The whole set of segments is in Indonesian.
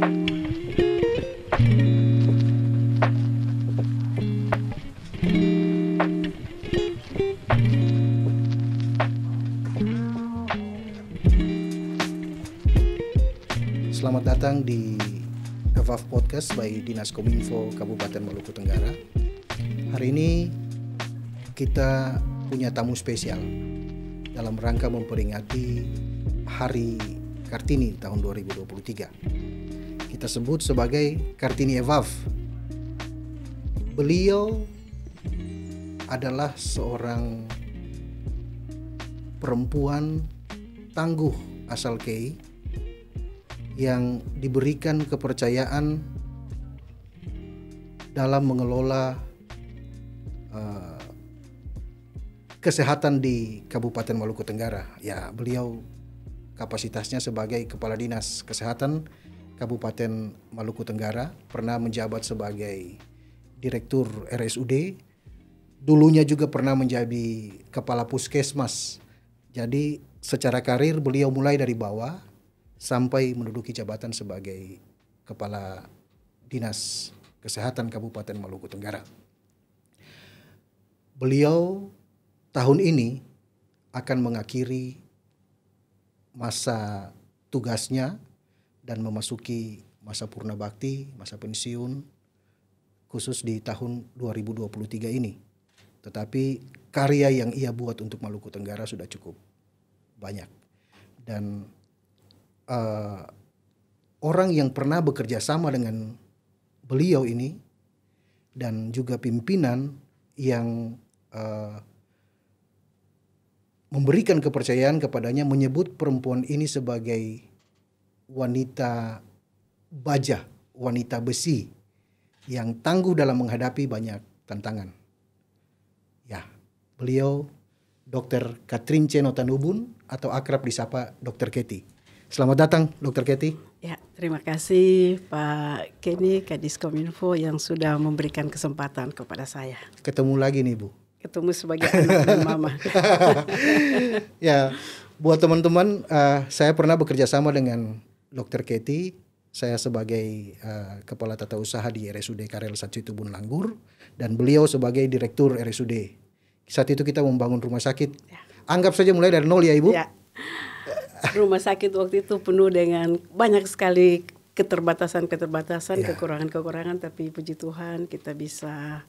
Selamat datang di EVAF Podcast by Dinas Kominfo Kabupaten Maluku Tenggara. Hari ini kita punya tamu spesial dalam rangka memperingati Hari Kartini tahun 2023. Kita sebut sebagai Kartini EVAF. Beliau adalah seorang perempuan tangguh asal Kei yang diberikan kepercayaan dalam mengelola kesehatan di Kabupaten Maluku Tenggara. Ya, beliau kapasitasnya sebagai Kepala Dinas Kesehatan Kabupaten Maluku Tenggara, pernah menjabat sebagai Direktur RSUD, dulunya juga pernah menjadi Kepala Puskesmas. Jadi secara karir beliau mulai dari bawah sampai menduduki jabatan sebagai Kepala Dinas Kesehatan Kabupaten Maluku Tenggara. Beliau tahun ini akan mengakhiri masa tugasnya dan memasuki masa purna bakti, masa pensiun, khusus di tahun 2023 ini. Tetapi karya yang ia buat untuk Maluku Tenggara sudah cukup banyak. Dan orang yang pernah bekerja sama dengan beliau ini dan juga pimpinan yang memberikan kepercayaan kepadanya menyebut perempuan ini sebagai wanita baja, wanita besi yang tangguh dalam menghadapi banyak tantangan. Ya, beliau Dr. Katrin Ceno Tanubun atau akrab disapa Dr. Keti. Selamat datang Dr. Keti. Ya, terima kasih Pak Kenny Kadis Kominfo yang sudah memberikan kesempatan kepada saya. Ketemu lagi nih Bu. Ketemu sebagai anak dan mama. Ya, buat teman-teman, saya pernah bekerja sama dengan Dr. Keti. Saya sebagai Kepala Tata Usaha di RSUD Karel Satsuitubun Langgur dan beliau sebagai Direktur RSUD. Saat itu kita membangun rumah sakit. Ya. Anggap saja mulai dari nol ya Ibu. Ya. Rumah sakit waktu itu penuh dengan banyak sekali keterbatasan, kekurangan-kekurangan, tapi puji Tuhan kita bisa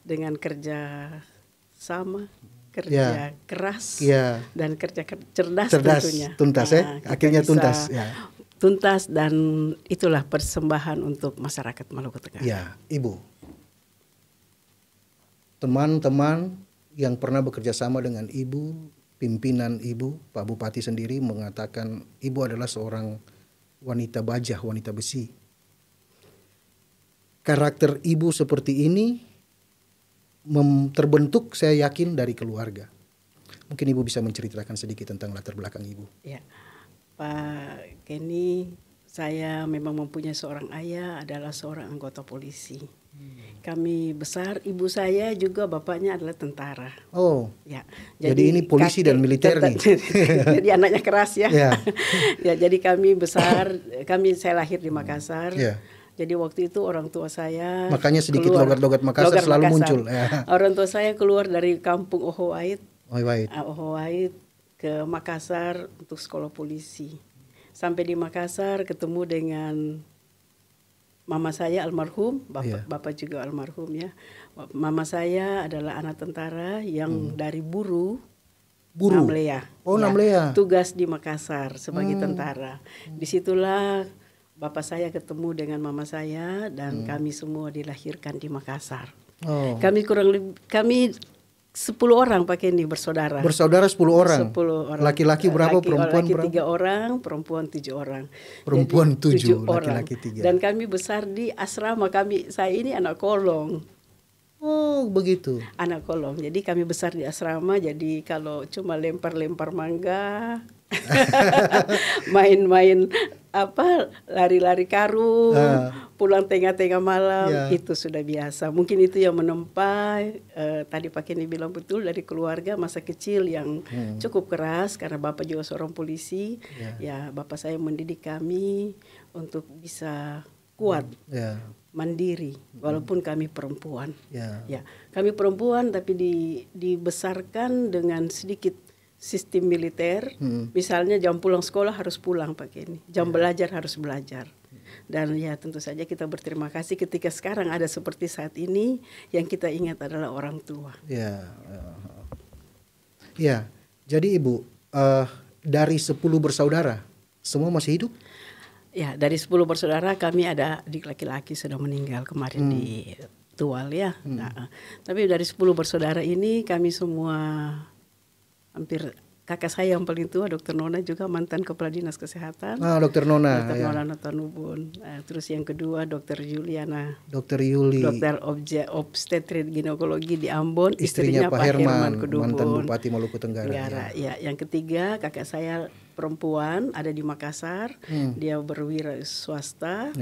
dengan kerja sama, kerja keras dan kerja cerdas tentunya. Tuntas akhirnya tuntas. Ya. Tuntas dan itulah persembahan untuk masyarakat Maluku Tenggara. Ya, Ibu. Teman-teman yang pernah bekerja sama dengan Ibu, pimpinan Ibu, Pak Bupati sendiri mengatakan Ibu adalah seorang wanita bajah, wanita besi. Karakter Ibu seperti ini terbentuk saya yakin dari keluarga. Mungkin Ibu bisa menceritakan sedikit tentang latar belakang Ibu. Ya, Pak Kenny, saya memang mempunyai seorang ayah adalah seorang anggota polisi. Kami besar, ibu saya juga bapaknya adalah tentara. Oh, ya. Jadi ini polisi dan militer nih. Jadi anaknya keras ya. Ya. Ya, jadi kami besar, saya lahir di Makassar. Ya. Jadi waktu itu orang tua saya makanya sedikit logat-logat Makassar selalu muncul. Ya. Orang tua saya keluar dari kampung Ohoait ke Makassar untuk sekolah polisi. Sampai di Makassar ketemu dengan mama saya almarhum, bapak juga almarhum ya. Mama saya adalah anak tentara yang dari Buru. Namlea. Oh, ya, Namlea. Tugas di Makassar sebagai tentara. Disitulah bapak saya ketemu dengan mama saya dan kami semua dilahirkan di Makassar. Oh. Kami 10 orang Pak Kenny bersaudara. Bersaudara 10 orang. 10 orang. Laki-laki berapa, perempuan berapa? Laki 3 orang, perempuan 7 orang. Perempuan 7, orang. Laki-laki 3. Dan kami besar di asrama. Saya ini anak kolong. Oh, begitu. Anak kolong. Jadi kami besar di asrama. Jadi kalau cuma lempar-lempar mangga, main-main lari-lari karung, pulang tengah-tengah malam, itu sudah biasa. Mungkin itu yang menempa tadi Pak Kenny bilang betul, dari keluarga masa kecil yang cukup keras karena bapak juga seorang polisi. Ya, bapak saya mendidik kami untuk bisa kuat, mandiri, walaupun kami perempuan. Ya, kami perempuan tapi dibesarkan dengan sedikit sistem militer. Misalnya jam pulang sekolah harus pulang pakai ini, jam belajar harus belajar. Dan ya tentu saja kita berterima kasih ketika sekarang ada seperti saat ini, yang kita ingat adalah orang tua. Ya, jadi Ibu, dari 10 bersaudara semua masih hidup? Ya, dari 10 bersaudara kami ada adik laki-laki sudah meninggal kemarin di Tual ya. Nah, tapi dari 10 bersaudara ini kami semua hampir, kakak saya yang paling tua Dr. Nona juga mantan Kepala Dinas Kesehatan. Dr. Nona. Dr. Nona Notanubun. Terus yang kedua Dr. Juliana. Dr. Yuli. Dokter obstetrik ginekologi di Ambon. Istrinya Pak Herman, Kedubun. mantan Bupati Maluku Tenggara. Ya. Yang ketiga kakak saya perempuan ada di Makassar. Dia berwira swasta.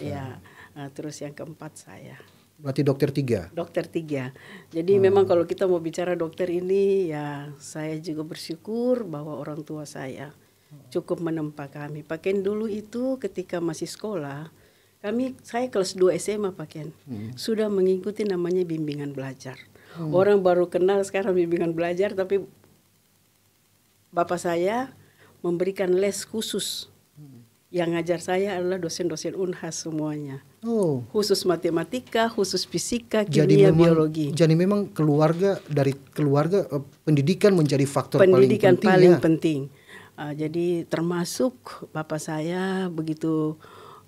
Ya. Terus yang keempat saya. Berarti dokter 3? Dokter 3. Jadi memang kalau kita mau bicara dokter ini, ya saya juga bersyukur bahwa orang tua saya cukup menempa kami. Paken dulu itu ketika masih sekolah, saya kelas 2 SMA Paken, sudah mengikuti namanya bimbingan belajar. Orang baru kenal sekarang bimbingan belajar, tapi bapak saya memberikan les khusus. Yang ngajar saya adalah dosen-dosen Unhas semuanya. Khusus matematika, khusus fisika, kimia, biologi. Jadi memang dari keluarga pendidikan menjadi faktor pendidikan paling penting. Jadi termasuk bapak saya begitu,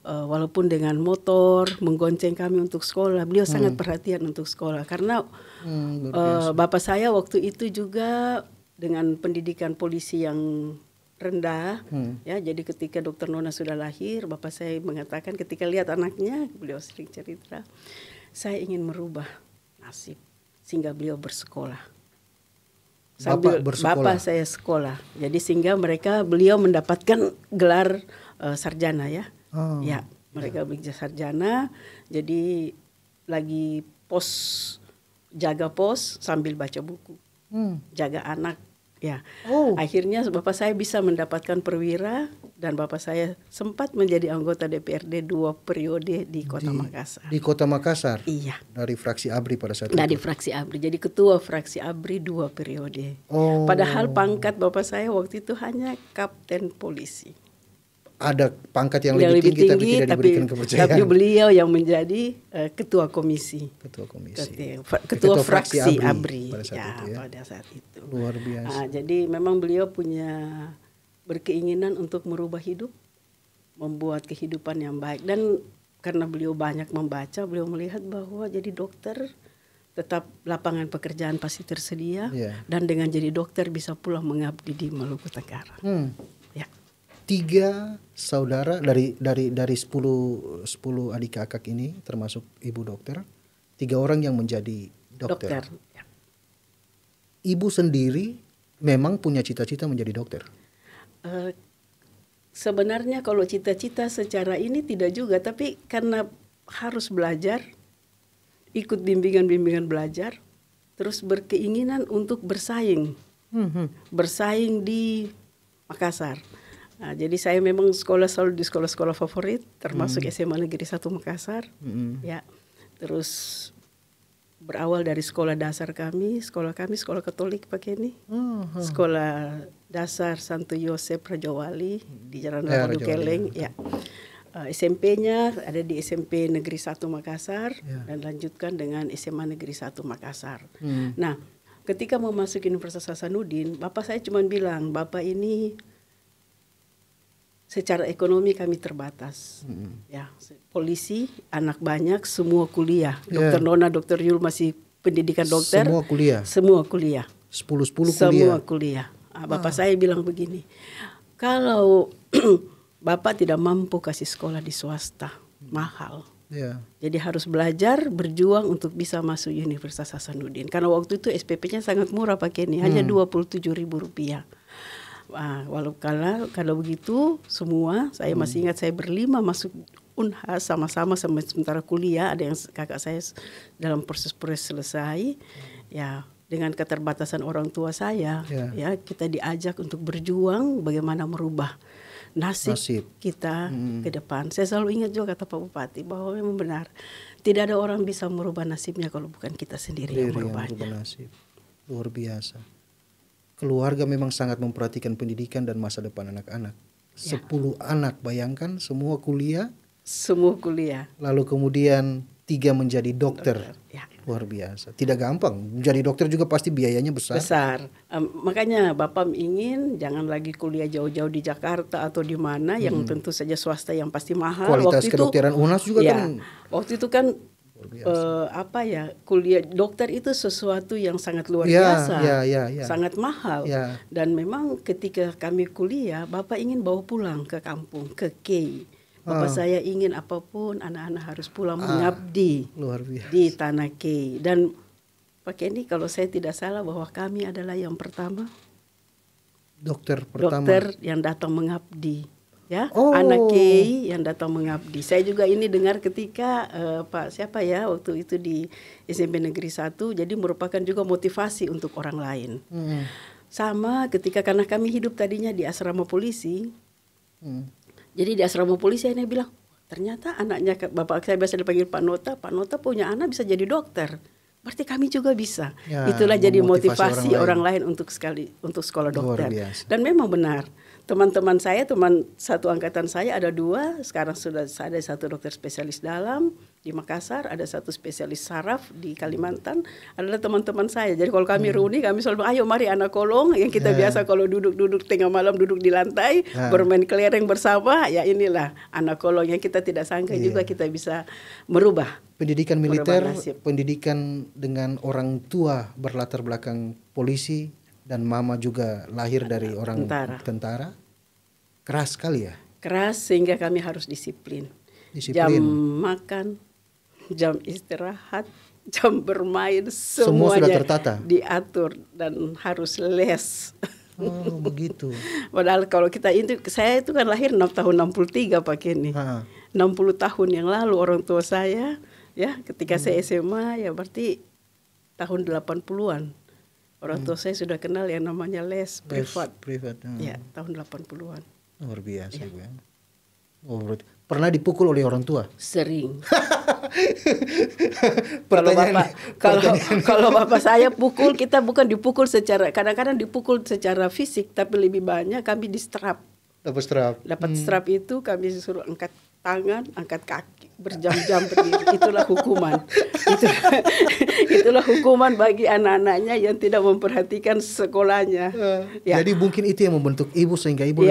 walaupun dengan motor menggonceng kami untuk sekolah, beliau sangat perhatian untuk sekolah. Karena bapak saya waktu itu juga dengan pendidikan polisi yang rendah, ya. Jadi ketika Dr. Nona sudah lahir, bapak saya mengatakan ketika lihat anaknya, beliau sering cerita, saya ingin merubah nasib sehingga beliau bersekolah. Bapak saya sekolah, jadi sehingga beliau mendapatkan gelar sarjana ya. Ya, mereka belajar sarjana, jadi lagi jaga pos sambil baca buku, jaga anak. Ya, akhirnya bapak saya bisa mendapatkan perwira dan bapak saya sempat menjadi anggota DPRD 2 periode di Kota Makassar. Di Kota Makassar? Iya. Dari fraksi ABRI pada saat itu? Dari fraksi ABRI, jadi ketua fraksi ABRI 2 periode. Padahal pangkat bapak saya waktu itu hanya kapten polisi. Ada pangkat yang lebih tinggi tapi tidak diberikan kepercayaan. Tapi beliau yang menjadi ketua komisi. Ketua fraksi ABRI pada saat itu. Luar biasa. Jadi memang beliau punya berkeinginan untuk merubah hidup, membuat kehidupan yang baik. Dan karena beliau banyak membaca, beliau melihat bahwa jadi dokter tetap lapangan pekerjaan pasti tersedia, dan dengan jadi dokter bisa pula mengabdi di Maluku Tenggara. 3 saudara dari 10 adik kakak ini, termasuk ibu dokter, 3 orang yang menjadi dokter. Ya. Ibu sendiri memang punya cita-cita menjadi dokter? Sebenarnya kalau cita-cita secara ini tidak juga, tapi karena harus belajar, ikut bimbingan-bimbingan belajar, terus berkeinginan untuk bersaing di Makassar. Nah, jadi saya memang selalu di sekolah-sekolah favorit, termasuk SMA Negeri 1 Makassar. Ya, terus berawal dari sekolah dasar kami, sekolah Katolik pakai ini, sekolah dasar Santo Yosef Raja Wali di Jalan Raja Keleng. Ya, SMP-nya ada di SMP Negeri 1 Makassar, dan lanjutkan dengan SMA Negeri 1 Makassar. Nah, ketika mau masuk Universitas Hasanuddin, bapak saya cuma bilang, bapak ini secara ekonomi kami terbatas, ya, polisi, anak banyak, semua kuliah. Dokter Nona, Dokter Yul masih pendidikan dokter. Semua kuliah. 10 Semua kuliah. Bapak saya bilang begini, kalau bapak tidak mampu kasih sekolah di swasta, mahal. Jadi harus belajar, berjuang untuk bisa masuk Universitas Hasanuddin. Karena waktu itu SPP-nya sangat murah pakai ini, hanya Rp27.000. Kalau begitu semua, saya masih ingat saya berlima masuk Unhas sama-sama sementara kuliah, ada yang kakak saya dalam proses selesai. Ya, dengan keterbatasan orang tua saya, ya kita diajak untuk berjuang bagaimana merubah nasib kita ke depan. Saya selalu ingat juga kata Pak Bupati bahwa memang benar, tidak ada orang bisa merubah nasibnya kalau bukan kita sendiri yang merubahnya. Merubah nasib. Luar biasa. Keluarga memang sangat memperhatikan pendidikan dan masa depan anak-anak. 10 anak, bayangkan semua kuliah. Semua kuliah. Lalu kemudian 3 menjadi dokter. Ya. Luar biasa. Tidak gampang. Menjadi dokter juga pasti biayanya besar. Besar. Makanya Bapak ingin jangan lagi kuliah jauh-jauh di Jakarta atau di mana, yang tentu saja swasta yang pasti mahal. Kualitas kedokteran UNAS juga kan. Waktu itu kan kuliah dokter itu sesuatu yang sangat luar biasa, sangat mahal. Dan memang ketika kami kuliah, Bapak ingin bawa pulang ke kampung, ke Kei. Bapak saya ingin apapun anak-anak harus pulang mengabdi di tanah Kei. Dan Pak Kenny, kalau saya tidak salah bahwa kami adalah yang pertama dokter yang datang mengabdi. Ya, anak Kei yang datang mengabdi. Saya juga ini dengar ketika Pak siapa ya waktu itu di SMP Negeri 1, jadi merupakan juga motivasi untuk orang lain. Sama ketika karena kami hidup tadinya di asrama polisi. Jadi di asrama polisi saya bilang, ternyata anaknya bapak saya biasa dipanggil Pak Nota punya anak bisa jadi dokter. Berarti kami juga bisa. Itulah jadi motivasi orang lain untuk sekolah dokter. Dan memang benar. Teman-teman saya, teman satu angkatan saya ada 2, sekarang sudah ada 1 dokter spesialis dalam di Makassar, ada 1 spesialis saraf di Kalimantan, adalah teman-teman saya. Jadi kalau kami reuni, kami selalu ayo mari anak kolong, yang kita biasa kalau duduk-duduk tengah malam duduk di lantai, bermain kelereng bersama, ya inilah anak kolong yang kita tidak sangka juga kita bisa merubah. Pendidikan militer, pendidikan dengan orang tua berlatar belakang polisi, dan mama juga lahir dari orang tentara. Keras sekali ya? Keras sehingga kami harus disiplin. Jam makan, jam istirahat, jam bermain, semuanya sudah tertata, diatur dan harus les. Oh begitu. Padahal kalau kita saya itu kan lahir 6 tahun 63 Pak Kenny. 60 tahun yang lalu orang tua saya ya ketika saya SMA ya berarti tahun 80-an. Orang tua saya sudah kenal yang namanya les privat. Ya, tahun 80-an. Luar biasa ya. Oh, pernah dipukul oleh orang tua? Sering. Kalau bapak saya pukul, kita bukan dipukul secara, kadang-kadang dipukul secara fisik, tapi lebih banyak kami distrap. Dapat strap itu kami suruh angkat tangan, angkat kaki, berjam-jam berdiri. Itulah hukuman. Itulah hukuman bagi anak-anaknya yang tidak memperhatikan sekolahnya. Jadi mungkin itu yang membentuk ibu sehingga ibu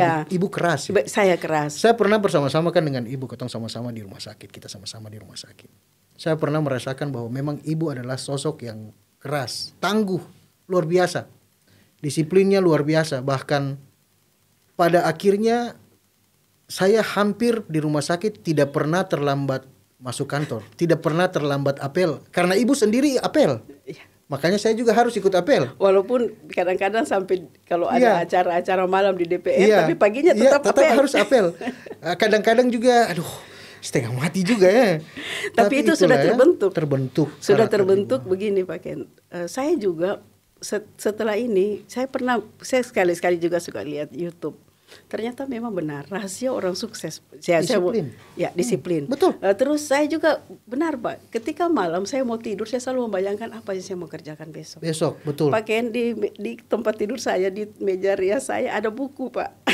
keras. Ya? Saya keras. Saya pernah bersama-sama kan dengan ibu, ketong sama-sama di rumah sakit. Kita sama-sama di rumah sakit. Saya pernah merasakan bahwa memang ibu adalah sosok yang keras, tangguh, luar biasa. Disiplinnya luar biasa. Bahkan pada akhirnya saya hampir di rumah sakit tidak pernah terlambat masuk kantor, tidak pernah terlambat apel karena ibu sendiri apel. Makanya saya juga harus ikut apel. Walaupun kadang-kadang sampai kalau ada acara-acara malam di DPR, tapi paginya tetap apel. Harus apel. Kadang-kadang juga, setengah mati juga ya. Tapi itu sudah terbentuk. Sudah terbentuk begini Pak Ken. Saya juga setelah ini saya sekali-sekali juga suka lihat YouTube. Ternyata memang benar rahasia orang sukses. Disiplin. Disiplin. Betul. Terus saya juga benar Pak. Ketika malam saya mau tidur, saya selalu membayangkan apa yang saya mau kerjakan besok. Betul. Pak Ken, di tempat tidur saya, di meja rias saya ada buku Pak.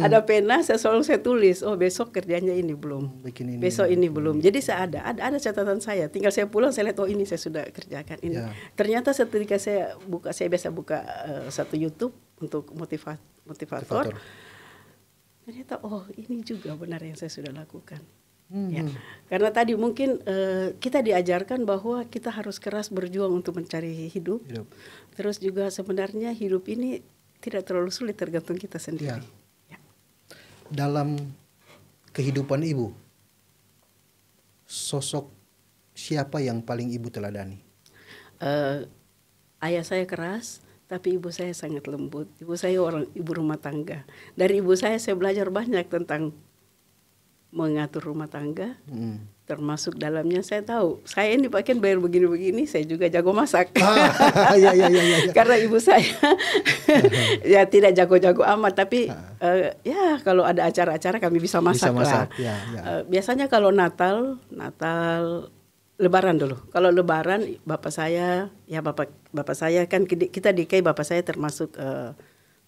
Ada pena, saya tulis. Oh besok kerjanya ini belum. Besok ini belum. Jadi saya ada catatan saya. Tinggal saya pulang saya lihat ini saya sudah kerjakan ini. Ternyata ketika saya biasa buka satu YouTube untuk motivator. Ternyata ini juga benar yang saya sudah lakukan. Karena tadi mungkin kita diajarkan bahwa kita harus keras berjuang untuk mencari hidup. Terus juga sebenarnya hidup ini tidak terlalu sulit, tergantung kita sendiri. Dalam kehidupan ibu, sosok siapa yang paling ibu teladani? Ayah saya keras, tapi ibu saya sangat lembut. Ibu saya ibu rumah tangga. Dari ibu saya belajar banyak tentang mengatur rumah tangga, termasuk dalamnya saya tahu saya ini pakai bayar begini-begini, saya juga jago masak. Ya. Karena ibu saya ya tidak jago-jago amat, tapi ya kalau ada acara-acara kami bisa masak, lah. Ya. Biasanya kalau Natal, Lebaran dulu. Kalau Lebaran bapak saya kan kita di KEI, bapak saya termasuk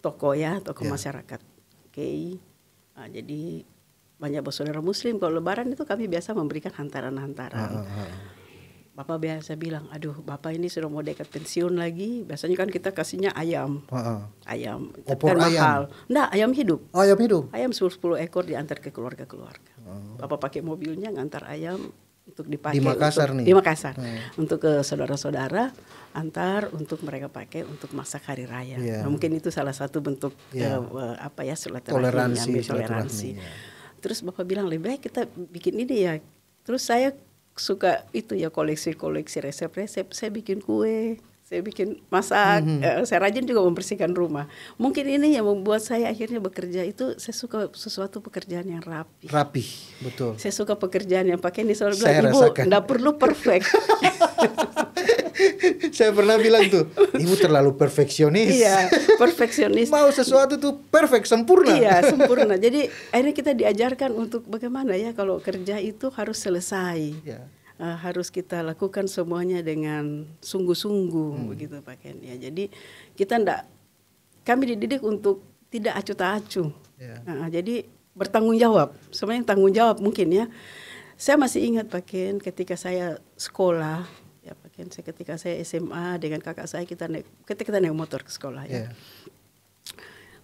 tokoh masyarakat KEI. Jadi banyak bersaudara Muslim. Kalau Lebaran itu kami biasa memberikan hantaran-hantaran. Bapak biasa bilang, aduh bapak ini sudah mau dekat pensiun lagi. Biasanya kan kita kasihnya ayam. Ayam. Opor kan ayam? Mahal. Enggak, ayam hidup. Oh, ayam hidup? Ayam 10 ekor diantar ke keluarga-keluarga. Bapak pakai mobilnya ngantar ayam untuk dipakai. Di Makassar nih? Di Makassar. Untuk ke saudara-saudara, antar untuk mereka pakai untuk masak hari raya. Nah, mungkin itu salah satu bentuk silaturahmi. Toleransi. Terus bapak bilang lebih baik kita bikin ini ya. Terus saya suka itu ya, koleksi resep-resep. Saya bikin kue, saya bikin masak, saya rajin juga membersihkan rumah. Mungkin ini yang membuat saya akhirnya bekerja itu, saya suka sesuatu pekerjaan yang rapi. Rapi, betul. Saya suka pekerjaan yang pakai ini, selalu Saya bilang, Ibu enggak perlu perfect. Saya pernah bilang tuh, ibu terlalu perfeksionis. Iya, perfeksionis. Mau sesuatu tuh perfect, sempurna. Iya, sempurna. Jadi akhirnya kita diajarkan untuk bagaimana ya kalau kerja itu harus selesai. Yeah. Harus kita lakukan semuanya dengan sungguh-sungguh begitu Pak Ken. Ya, jadi kami dididik untuk tidak acuh tak acuh. Yeah. Jadi bertanggung jawab. Semuanya tanggung jawab mungkin ya. Saya masih ingat Pak Ken ketika saya sekolah. Ya, ketika saya SMA dengan kakak saya kita naik motor ke sekolah ya.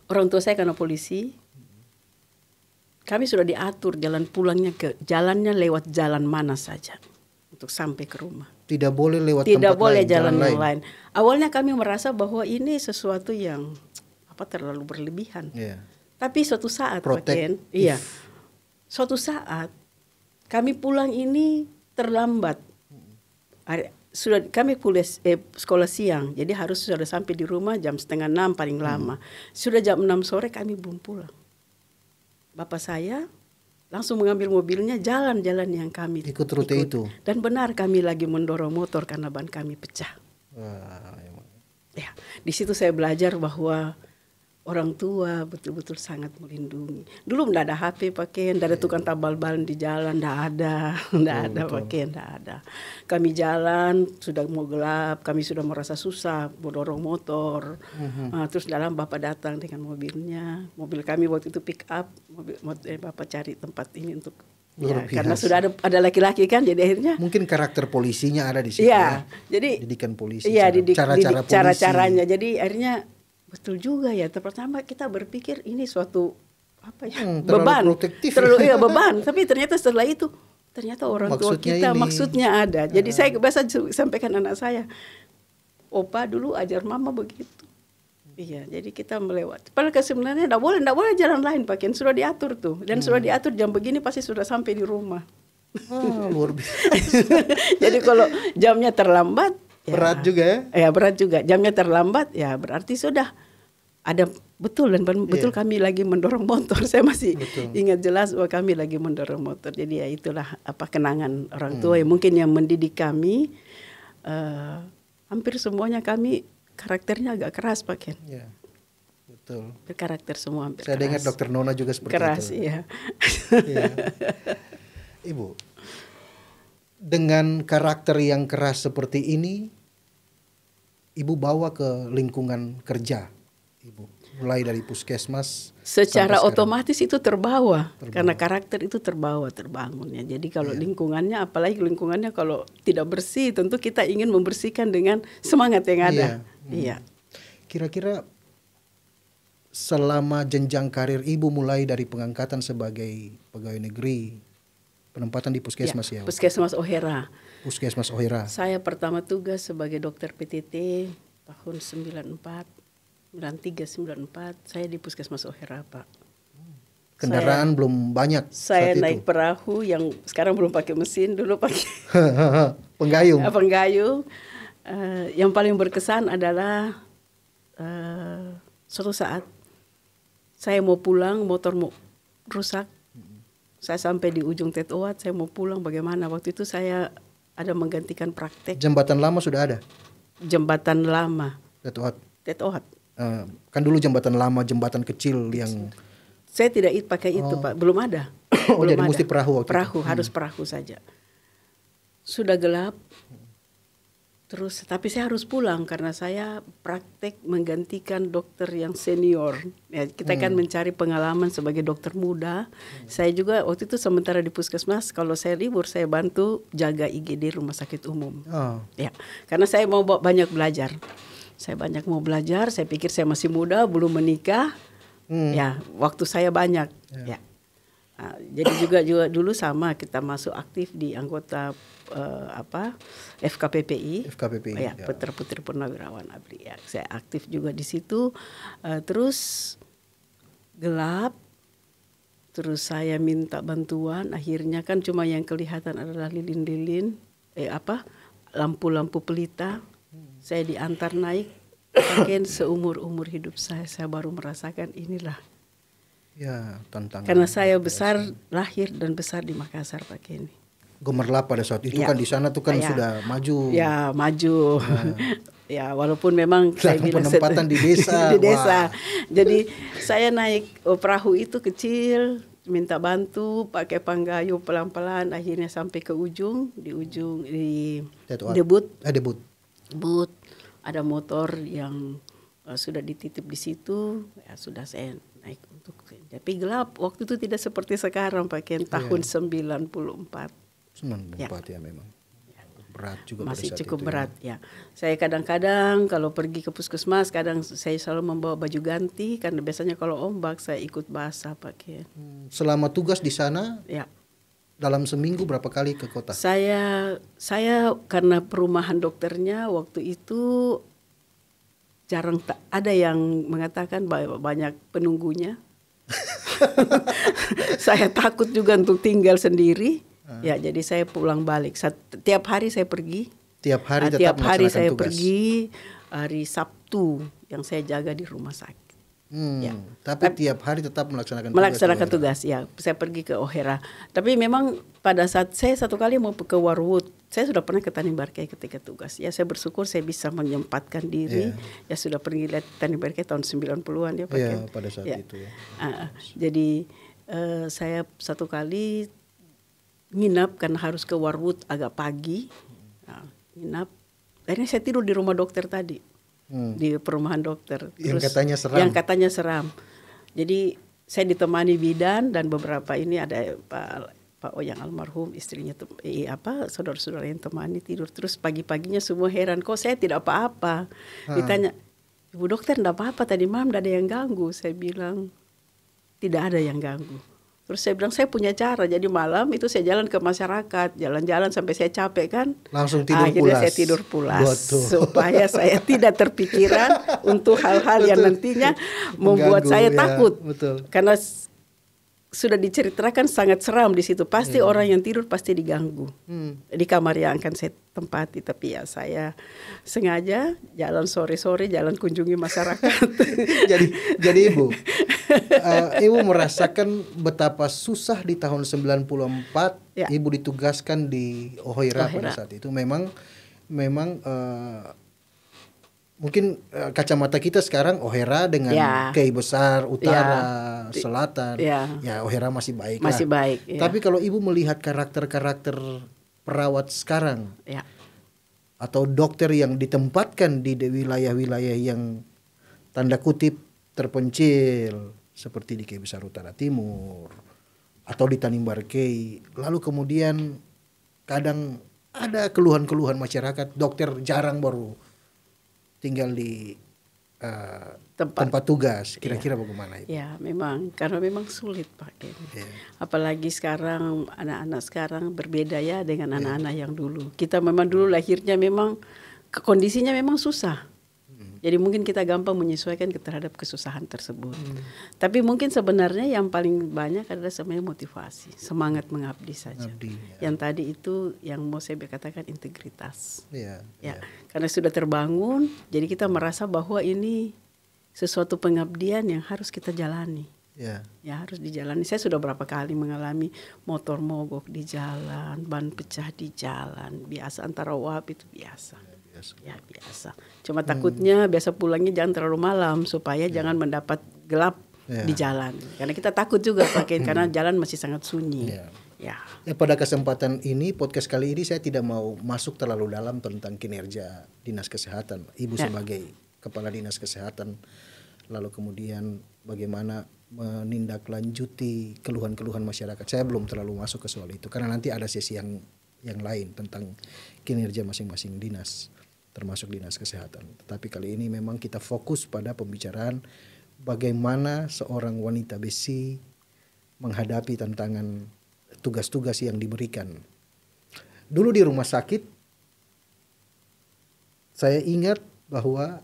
Orang tua saya karena polisi, kami sudah diatur jalan pulangnya jalannya lewat jalan mana saja untuk sampai ke rumah. Tidak boleh lewat tempat lain. Tidak boleh jalan yang lain. Awalnya kami merasa bahwa ini sesuatu yang terlalu berlebihan. Tapi suatu saat Pak Ken, suatu saat kami pulang ini terlambat. Kami sekolah siang, jadi harus sudah sampai di rumah jam 5:30 paling lama. Sudah jam 6 sore kami belum pulang. Bapak saya langsung mengambil mobilnya jalan-jalan yang kami ikut rute itu. Dan benar kami lagi mendorong motor karena ban kami pecah. Ya, di situ saya belajar bahwa orang tua betul-betul sangat melindungi. Dulu tidak ada HP pakai, tidak ada tukang tambal ban di jalan, tidak ada pakai, tidak ada. Kami jalan sudah mau gelap, kami sudah merasa susah mendorong motor. Terus dalam bapak datang dengan mobilnya, mobil kami waktu itu pick up, bapak cari tempat ini untuk. Ya, karena sudah ada laki-laki kan, jadi akhirnya mungkin karakter polisinya ada di situ. Ya, jadi didikan polisi. Iya, cara-caranya. Jadi akhirnya betul juga ya. Pertama kita berpikir ini suatu beban, beban. Tapi ternyata setelah itu orang tua kita maksudnya ada. Jadi saya biasa sampaikan anak saya, opa dulu ajar mama begitu. Iya, jadi kita melewati. Padahal sebenarnya tidak boleh jalan lain Pak Ken. Sudah diatur tuh, dan sudah diatur jam begini pasti sudah sampai di rumah. Luar biasa. Jadi kalau jamnya terlambat. Berat juga ya? Ya berat juga. Jamnya terlambat ya berarti sudah ada betul kami lagi mendorong motor. Saya masih ingat jelas bahwa kami lagi mendorong motor. Jadi ya itulah kenangan orang tua yang mungkin yang mendidik kami. Hampir semuanya kami karakternya agak keras Pak Ken. Ya, betul. Karakter semua hampir Saya dengar Dokter Nona juga seperti keras, itu. Iya. Ibu, dengan karakter yang keras seperti ini, Ibu bawa ke lingkungan kerja, Ibu. Mulai dari puskesmas. Secara otomatis itu terbawa. Karena karakter itu terbangun ya. Jadi kalau lingkungannya, apalagi lingkungannya kalau tidak bersih, tentu kita ingin membersihkan dengan semangat yang ada. Iya. Kira-kira selama jenjang karir Ibu mulai dari pengangkatan sebagai pegawai negeri, penempatan di puskesmas ya? Puskesmas Ohera. Puskesmas Ohera. Saya pertama tugas sebagai dokter PTT tahun 93-94 saya di Puskesmas Ohera Pak. Kendaraan belum banyak. Saya naik perahu yang sekarang belum pakai mesin, dulu pakai penggayung. Penggayung. Yang paling berkesan adalah suatu saat saya mau pulang, motor mau rusak. Saya sampai di ujung Tetoat, saya mau pulang bagaimana. Waktu itu saya ada menggantikan praktek. Jembatan lama sudah ada? Jembatan lama. Tetoat. Kan dulu jembatan lama, jembatan kecil yang... Saya tidak pakai itu Pak, belum ada. Oh belum jadi ada. mesti perahu waktu Perahu, itu. harus perahu saja. Sudah gelap, terus tapi saya harus pulang karena saya praktek menggantikan dokter yang senior. Ya, kita kan mencari pengalaman sebagai dokter muda. Saya juga waktu itu sementara di puskesmas, kalau saya libur saya bantu jaga IGD rumah sakit umum. Ya, karena saya mau banyak belajar. Saya banyak mau belajar. Saya pikir saya masih muda, belum menikah. Ya, waktu saya banyak. Ya. Nah, jadi juga dulu sama kita masuk aktif di anggota FKPPI. Ya, Putra-Putri Purnawirawan ABRI. Ya, saya aktif juga di situ. Terus gelap. Terus saya minta bantuan. Akhirnya kan cuma yang kelihatan adalah lilin-lilin, lampu-lampu pelita. Saya diantar naik. Mungkin seumur-umur hidup saya baru merasakan inilah. Ya, tantangan. Karena saya lahir dan besar di Makassar Pak Kenny. Gemerlap pada saat itu kan di sana tuh kan sudah maju. Ya, maju. Ya, walaupun memang saya bilang penempatan di desa. Di desa. Jadi saya naik perahu itu kecil, minta bantu pakai panggayu pelan-pelan, akhirnya sampai ke ujung, di debut. Debut. Ada motor yang sudah dititip di situ, ya sudah saya naik untuk. Tapi gelap, waktu itu tidak seperti sekarang Pak Ken, tahun 94. 94 ya memang. Berat juga masih pada saat cukup itu, berat ya. Saya kadang-kadang kalau pergi ke puskesmas, kadang saya selalu membawa baju ganti karena biasanya kalau ombak saya ikut basah Pak Ken. Selama tugas di sana? Ya. Dalam seminggu berapa kali ke kota? Saya karena perumahan dokternya waktu itu jarang ada yang mengatakan banyak penunggunya. Saya takut juga untuk tinggal sendiri. Ya, jadi saya pulang balik. Tiap hari saya pergi. Tiap hari tetap tiap hari saya tugas. Pergi. Hari Sabtu yang saya jaga di rumah sakit. Ya. Tapi tiap hari tetap melaksanakan tugas. Ya, saya pergi ke Ohera. Tapi memang pada saat saya satu kali mau ke Warwood, saya sudah pernah ke Tanimbarkei ketika tugas. Ya, saya bersyukur saya bisa menyempatkan diri. Ya, sudah pergi lihat Tanimbarkei tahun 90-an ya Pak. Iya, pada saat itu ya. Jadi saya satu kali nginap karena harus ke Warwood agak pagi. Nginap. Akhirnya saya tidur di rumah dokter tadi. Di perumahan dokter. Yang katanya seram. Yang katanya seram. Jadi saya ditemani bidan dan beberapa ini ada Pak Oyang almarhum, istrinya saudara-saudara yang temani tidur. Terus pagi-paginya semua heran, kok saya tidak apa-apa. Ditanya, Ibu dokter tidak apa-apa tadi malam, tidak ada yang ganggu. Saya bilang tidak ada yang ganggu. Terus saya bilang saya punya cara. Jadi malam itu saya jalan ke masyarakat, jalan-jalan sampai saya capek kan. Langsung tidur akhirnya pulas. Saya tidur pulas supaya saya tidak terpikiran untuk hal-hal yang nantinya membuat saya takut. Betul. Karena sudah diceritakan sangat seram di situ. Pasti orang yang tidur pasti diganggu di kamar yang akan saya tempati. Tapi ya saya sengaja jalan sore-sore, jalan kunjungi masyarakat. jadi Ibu. Ibu merasakan betapa susah di tahun 94 Ibu ditugaskan di Ohera pada saat itu. Memang mungkin kacamata kita sekarang Ohera dengan Kei besar, utara, selatan. Ya Ohera masih baik lah. Masih baik. Tapi kalau Ibu melihat karakter-karakter perawat sekarang atau dokter yang ditempatkan di wilayah-wilayah yang tanda kutip terpencil seperti di Kei Besar Utara Timur atau di Tanimbarkei, lalu kemudian kadang ada keluhan-keluhan masyarakat, dokter jarang baru tinggal di tempat tugas. Kira-kira bagaimana itu? Ya, memang karena memang sulit Pak. Apalagi sekarang anak-anak sekarang berbeda ya dengan anak-anak yang dulu. Kita memang dulu lahirnya memang kondisinya memang susah. Jadi mungkin kita gampang menyesuaikan terhadap kesusahan tersebut. Tapi mungkin sebenarnya yang paling banyak adalah sebenarnya motivasi, semangat mengabdi saja. Yang tadi itu yang mau saya katakan integritas. Karena sudah terbangun, jadi kita merasa bahwa ini sesuatu pengabdian yang harus kita jalani. Ya. Ya harus dijalani. Saya sudah berapa kali mengalami motor mogok di jalan, ban pecah di jalan. Biasa antara wahab itu biasa. Ya biasa. Cuma takutnya biasa pulangnya jangan terlalu malam supaya jangan mendapat gelap di jalan. Karena kita takut juga pakai karena jalan masih sangat sunyi. Ya. Pada kesempatan ini podcast kali ini saya tidak mau masuk terlalu dalam tentang kinerja Dinas Kesehatan. Ibu sebagai Kepala Dinas Kesehatan, lalu kemudian bagaimana menindaklanjuti keluhan-keluhan masyarakat. Saya belum terlalu masuk ke soal itu karena nanti ada sesi yang lain tentang kinerja masing-masing dinas, termasuk Dinas Kesehatan. Tetapi kali ini memang kita fokus pada pembicaraan bagaimana seorang wanita besi menghadapi tantangan tugas-tugas yang diberikan. Dulu di rumah sakit, saya ingat bahwa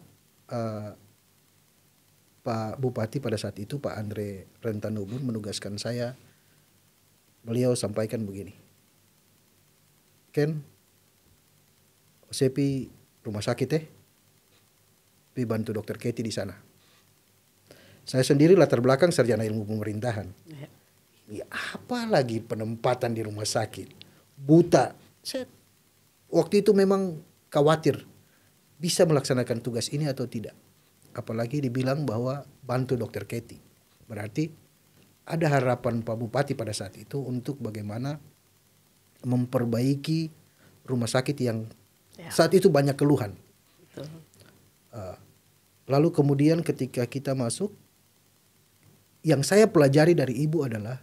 Pak Bupati pada saat itu, Pak Andre Rentanubun, menugaskan saya. Beliau sampaikan begini, Ken, saya pi rumah sakit pi bantu Dokter Keti di sana. Saya sendiri latar belakang sarjana ilmu pemerintahan. Ini apa lagi penempatan di rumah sakit? Buta. Saya waktu itu memang khawatir bisa melaksanakan tugas ini atau tidak. Apalagi dibilang bahwa bantu Dokter Keti. Berarti ada harapan Pak Bupati pada saat itu untuk bagaimana memperbaiki rumah sakit yang saat itu banyak keluhan. Betul. Lalu kemudian ketika kita masuk, yang saya pelajari dari ibu adalah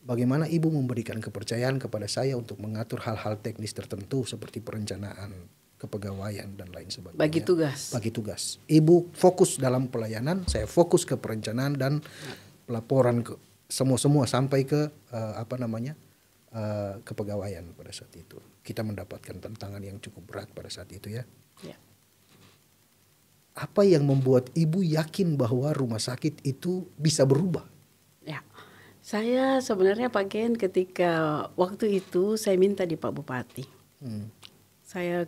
bagaimana ibu memberikan kepercayaan kepada saya untuk mengatur hal-hal teknis tertentu seperti perencanaan, kepegawaian dan lain sebagainya. Bagi tugas. Ibu fokus dalam pelayanan, saya fokus ke perencanaan dan pelaporan ke semua sampai ke kepegawaian pada saat itu. Kita mendapatkan tantangan yang cukup berat pada saat itu ya. Apa yang membuat ibu yakin bahwa rumah sakit itu bisa berubah? Ya, saya sebenarnya Pak Ken ketika waktu itu saya minta di Pak Bupati. Saya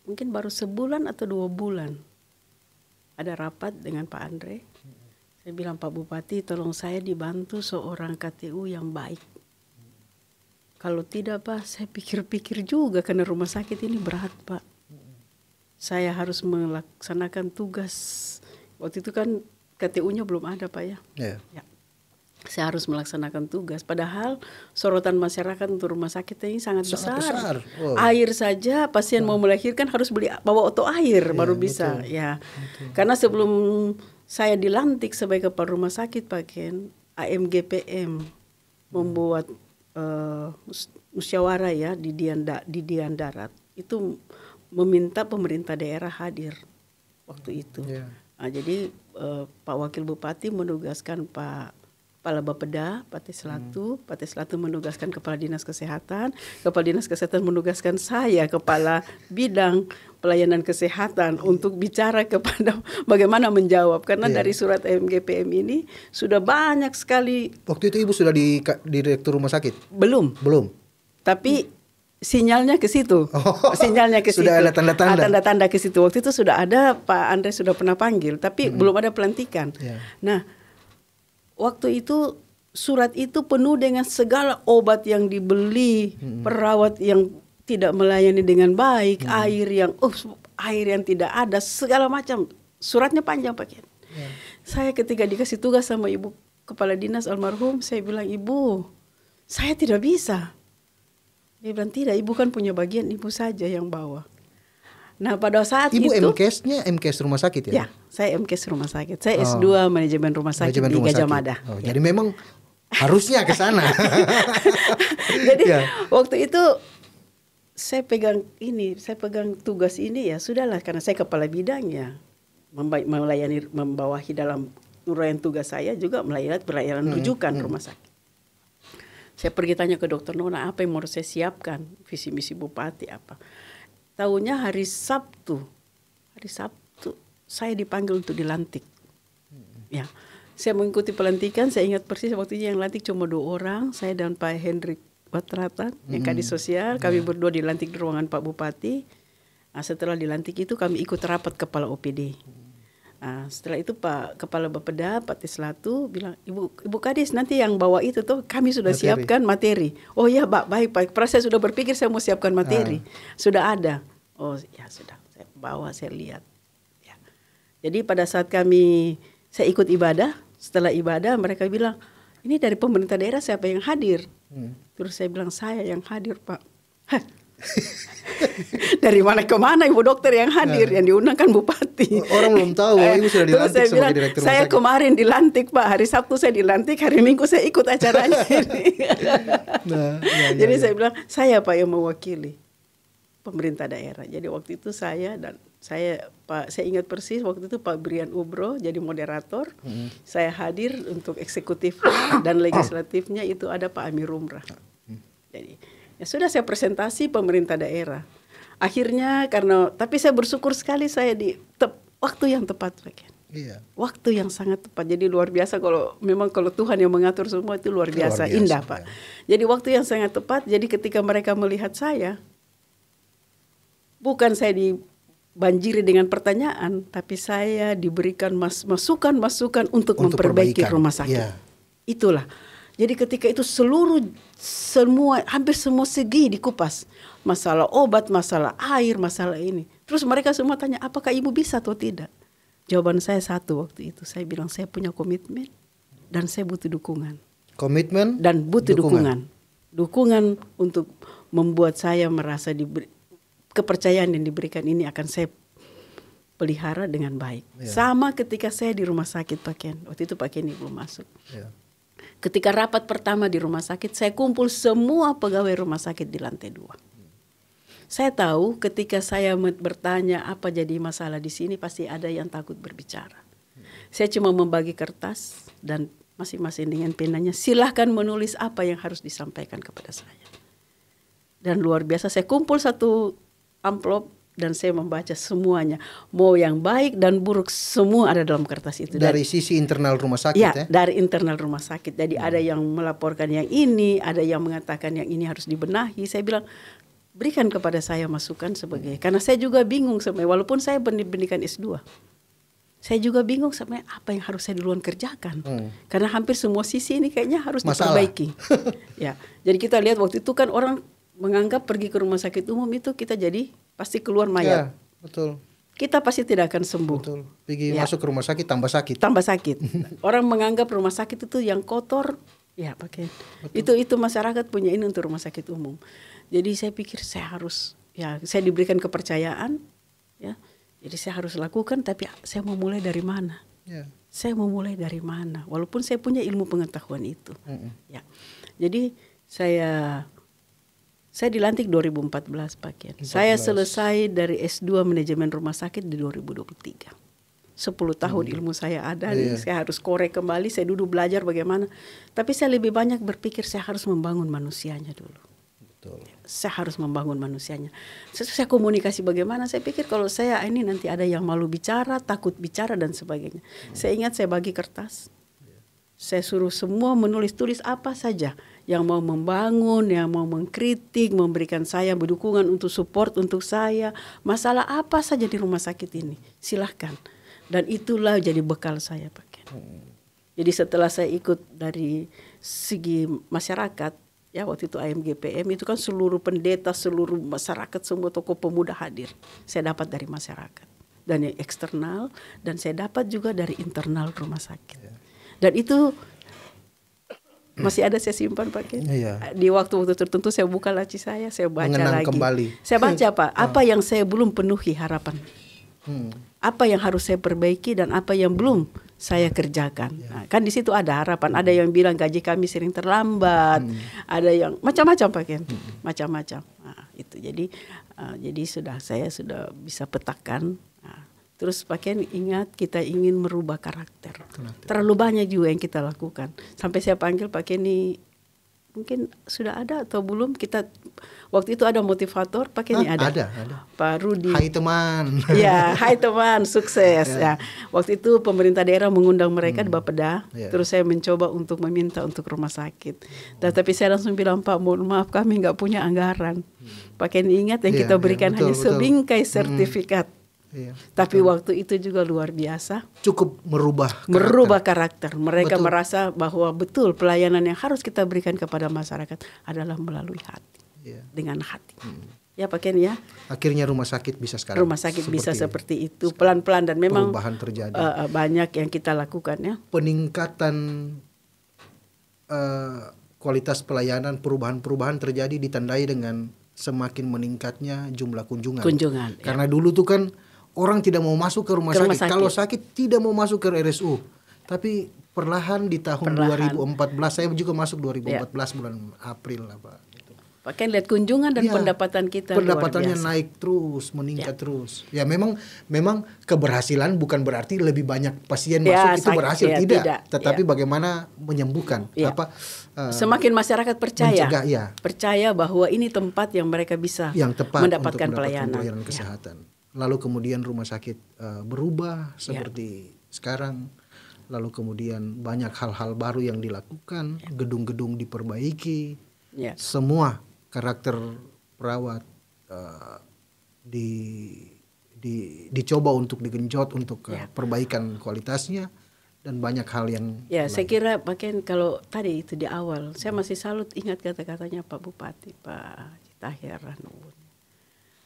mungkin baru sebulan atau 2 bulan ada rapat dengan Pak Andre. Saya bilang, Pak Bupati, tolong saya dibantu seorang KTU yang baik. Kalau tidak Pak, saya pikir-pikir juga karena rumah sakit ini berat Pak. Saya harus melaksanakan tugas. Waktu itu kan KTU-nya belum ada Pak ya. Ya. Saya harus melaksanakan tugas. Padahal sorotan masyarakat untuk rumah sakit ini sangat besar. Wow. Air saja pasien mau melahirkan harus bawa oto air baru bisa. Betul. Ya. Betul. Karena sebelum saya dilantik sebagai kepala rumah sakit Pak Ken, AMGPM membuat musyawarah ya di Dian Darat. Itu meminta pemerintah daerah hadir waktu itu. Nah, jadi Pak Wakil Bupati menugaskan Pak Kepala Bapeda, Pati Selatu menugaskan Kepala Dinas Kesehatan, Kepala Dinas Kesehatan menugaskan saya, Kepala Bidang Pelayanan Kesehatan untuk bicara kepada bagaimana menjawab. Karena dari surat MGPM ini sudah banyak sekali. Waktu itu Ibu sudah di direktur rumah sakit? Belum. Tapi sinyalnya ke situ. Sinyalnya ke situ. Sudah ada tanda-tanda. Tanda-tanda ke situ. Waktu itu sudah ada, Pak Andre sudah pernah panggil, tapi belum ada pelantikan. Nah, waktu itu surat itu penuh dengan segala obat yang dibeli, perawat yang tidak melayani dengan baik, air yang tidak ada, segala macam. Suratnya panjang Pak Ken. Saya ketika dikasih tugas sama Ibu Kepala Dinas almarhum, saya bilang, Ibu, saya tidak bisa. Dia bilang, tidak, Ibu kan punya bagian, Ibu saja yang bawa. Nah pada saat Ibu itu. Ibu MKes rumah sakit ya? Ya, saya MKes rumah sakit. Saya S2 manajemen rumah sakit di Gajah Mada. Jadi memang harusnya ke sana. Jadi waktu itu saya pegang tugas ini ya sudahlah, karena saya kepala bidangnya, membawahi dalam uraian tugas saya juga melayani pelayanan rujukan rumah sakit. Saya pergi tanya ke Dokter Nona apa yang mau saya siapkan, visi misi Bupati apa. Tahunya hari Sabtu saya dipanggil untuk dilantik. Ya, saya mengikuti pelantikan. Saya ingat persis waktu itu yang lantik cuma 2 orang, saya dan Pak Hendrik Watratan, yang Kadis Sosial. Kami berdua dilantik di ruangan Pak Bupati. Nah, setelah dilantik itu kami ikut rapat kepala OPD. Setelah itu Pak Kepala Bapeda, Pak Tislatu bilang, Ibu Kadis nanti yang bawa itu tuh kami sudah siapkan materi. Oh ya Pak, baik Pak. Saya sudah berpikir saya mau siapkan materi. Sudah ada. Oh ya sudah, saya bawa, saya lihat. Ya. Jadi pada saat saya ikut ibadah, setelah ibadah mereka bilang, ini dari pemerintah daerah siapa yang hadir? Terus saya bilang, saya yang hadir Pak. Dari mana ke mana Ibu dokter yang hadir, yang diundang kan bupati. Orang belum tahu Ibu sudah dilantik saya sebagai bilang, direktur rumah saya sakit. kemarin dilantik Pak, hari Sabtu saya dilantik, hari Minggu saya ikut acaranya. Jadi saya bilang, saya Pak yang mewakili pemerintah daerah. Jadi waktu itu saya ingat persis waktu itu Pak Brian Ubro jadi moderator. Saya hadir untuk eksekutif dan legislatifnya itu ada Pak Amir Umrah. Jadi ya sudah saya presentasi pemerintah daerah. Akhirnya tapi saya bersyukur sekali saya di waktu yang tepat Pak Ken. Iya. Waktu yang sangat tepat. Jadi luar biasa kalau Tuhan yang mengatur semua itu luar biasa indah Pak. Jadi waktu yang sangat tepat. Jadi ketika mereka melihat saya, bukan saya dibanjiri dengan pertanyaan, tapi saya diberikan masukan-masukan untuk memperbaiki rumah sakit. Yeah. Itulah. Jadi ketika itu hampir semua segi dikupas. Masalah obat, masalah air, masalah ini. Terus mereka semua tanya, apakah Ibu bisa atau tidak? Jawaban saya satu waktu itu. Saya bilang, saya punya komitmen dan saya butuh dukungan. Komitmen dan butuh dukungan. Dukungan untuk membuat saya merasa kepercayaan yang diberikan ini akan saya pelihara dengan baik. Yeah. Sama ketika saya di rumah sakit Pak Ken. Waktu itu Pak Ken belum masuk. Yeah. Ketika rapat pertama di rumah sakit, saya kumpul semua pegawai rumah sakit di lantai 2. Saya tahu ketika saya bertanya apa jadi masalah di sini, pasti ada yang takut berbicara. Saya cuma membagi kertas dan masing-masing dengan penanya, silahkan menulis apa yang harus disampaikan kepada saya. Dan luar biasa, saya kumpul satu amplop dan saya membaca semuanya. Mau yang baik dan buruk semua ada dalam kertas itu. Dari sisi internal rumah sakit ya? Dari internal rumah sakit. Jadi ada yang melaporkan yang ini, ada yang mengatakan yang ini harus dibenahi. Saya bilang, berikan kepada saya masukan sebagai, karena saya juga bingung sebenarnya, walaupun saya pendidikan S2. Saya juga bingung sama apa yang harus saya duluan kerjakan. Karena hampir semua sisi ini kayaknya harus diperbaiki. Ya, jadi kita lihat waktu itu kan orang menganggap pergi ke rumah sakit umum itu kita jadi pasti keluar mayat. Ya, betul. Kita pasti tidak akan sembuh. Betul. Pergi masuk ke rumah sakit tambah sakit. Tambah sakit. Orang menganggap rumah sakit itu yang kotor. Ya, pakai. Itu masyarakat punya ini untuk rumah sakit umum. Jadi saya pikir saya diberikan kepercayaan, ya. Jadi saya harus lakukan, tapi saya mau mulai dari mana? Yeah. Saya mau mulai dari mana? Walaupun saya punya ilmu pengetahuan itu. Ya. Jadi saya dilantik 2014 Pak Ken. Saya selesai dari S2 manajemen rumah sakit di 2023. 10 tahun ilmu saya ada, saya harus korek kembali, saya duduk belajar bagaimana. Tapi saya lebih banyak berpikir saya harus membangun manusianya dulu. Betul. Saya harus membangun manusianya. Saya komunikasi bagaimana, saya pikir kalau saya ini nanti ada yang malu bicara, takut bicara dan sebagainya. Saya ingat saya bagi kertas. Saya suruh semua tulis apa saja yang mau membangun, yang mau mengkritik, memberikan saya dukungan untuk support untuk saya. Masalah apa saja di rumah sakit ini, silahkan. Dan itulah jadi bekal saya Pak Ken. Jadi setelah saya ikut dari segi masyarakat, ya waktu itu AMGPM itu kan seluruh pendeta, seluruh masyarakat, semua tokoh pemuda hadir. Saya dapat dari masyarakat. Dan yang eksternal, dan saya dapat juga dari internal rumah sakit. Dan itu masih ada saya simpan Pak Ken. Di waktu-waktu tertentu saya buka laci saya baca mengenang lagi. Kembali. Saya baca Pak, apa yang saya belum penuhi harapan. Apa yang harus saya perbaiki dan apa yang belum saya kerjakan. Nah, kan di situ ada harapan. Ada yang bilang gaji kami sering terlambat. Ada yang macam-macam Pak Ken. Macam-macam. Nah, itu jadi saya sudah bisa petakan. Nah, terus Pak Ken ingat kita ingin merubah karakter. Terlalu banyak juga yang kita lakukan. Sampai saya panggil Pak Ken ini mungkin sudah ada atau belum, kita waktu itu ada motivator Pak Ken ada. Pak Rudi. Hai teman. Ya, hai teman, sukses. Ya. Waktu itu pemerintah daerah mengundang mereka di Bapeda. Terus saya mencoba untuk meminta untuk rumah sakit. Tapi saya langsung bilang, Pak, mohon maaf kami nggak punya anggaran. Pak Ken ingat yang kita berikan hanya sebingkai sertifikat. Iya, Tapi waktu itu juga luar biasa. cukup merubah Karakter. Mereka Betul. merasa bahwa betul pelayanan yang harus kita berikan kepada masyarakat adalah melalui hati. Iya. Dengan hati. Ya Pak Ken ya. Akhirnya rumah sakit bisa sekarang. Rumah sakit bisa seperti itu pelan-pelan dan memang perubahan terjadi. Banyak yang kita lakukan ya. Peningkatan kualitas pelayanan, perubahan-perubahan terjadi ditandai dengan semakin meningkatnya jumlah kunjungan. Kunjungan. Karena dulu tuh kan orang tidak mau masuk ke rumah sakit. Kalau sakit tidak mau masuk ke RSU. Tapi perlahan di tahun 2014, saya juga masuk 2014 bulan April lah Pak. Pak Ken lihat kunjungan dan pendapatan kita pendapatannya naik terus, meningkat terus. Ya memang keberhasilan bukan berarti lebih banyak pasien masuk itu berhasil, tidak. Tetapi bagaimana menyembuhkan semakin masyarakat percaya bahwa ini tempat yang mereka bisa yang tepat mendapatkan pelayanan kesehatan. Lalu kemudian rumah sakit berubah seperti sekarang. Lalu kemudian banyak hal-hal baru yang dilakukan, gedung-gedung diperbaiki. Semua karakter perawat dicoba untuk digenjot untuk perbaikan kualitasnya dan banyak hal yang saya kira Pak Ken kalau tadi itu di awal saya masih salut ingat kata-katanya Pak Bupati Pak Citahir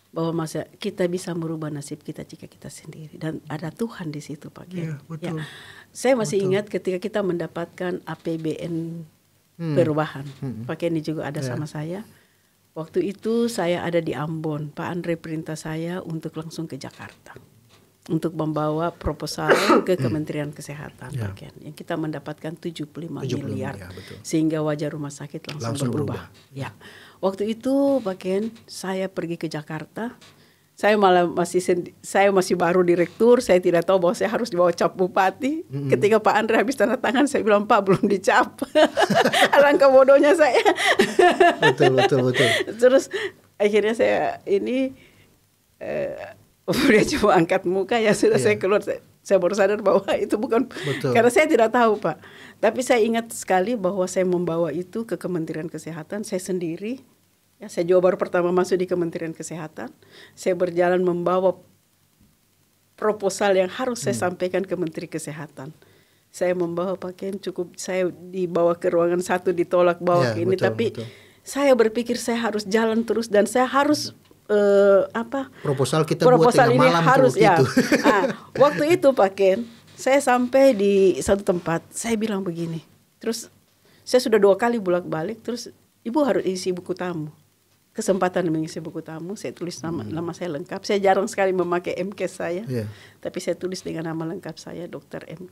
bahwa kita bisa merubah nasib kita jika kita sendiri dan ada Tuhan di situ Pak Ken. Betul. Saya masih ingat ketika kita mendapatkan APBN perubahan. Pak Ken juga ada sama saya. Waktu itu saya ada di Ambon. Pak Andre perintah saya untuk langsung ke Jakarta. Untuk membawa proposal ke Kementerian Kesehatan. Pak Ken. Yang kita mendapatkan 75 miliar. Sehingga wajah rumah sakit langsung berubah. Ya. Waktu itu Pak Ken, saya pergi ke Jakarta. Saya masih baru direktur, saya tidak tahu bahwa saya harus dibawa cap bupati. Ketika Pak Andre habis tanda tangan, saya bilang Pak belum dicap. Alangkah bodohnya saya. Betul. Terus akhirnya saya dia cuma angkat muka ya sudah saya keluar. Saya baru sadar bahwa itu bukan karena saya tidak tahu Pak. Tapi saya ingat sekali bahwa saya membawa itu ke Kementerian Kesehatan saya sendiri. Ya, saya juga baru pertama masuk di Kementerian Kesehatan. Saya berjalan membawa proposal yang harus saya sampaikan ke Menteri Kesehatan. Saya membawa pakaian cukup, saya dibawa ke ruangan satu, ditolak bawa ke ini. Tapi saya berpikir saya harus jalan terus dan saya harus proposal kita buat tengah malam harus itu. Waktu itu Pak Ken, saya sampai di satu tempat, saya bilang begini. Terus saya sudah 2 kali bolak-balik, terus Ibu harus isi buku tamu. Kesempatan mengisi buku tamu, saya tulis nama saya lengkap. Saya jarang sekali memakai MKes saya, tapi saya tulis dengan nama lengkap saya, Dr. M.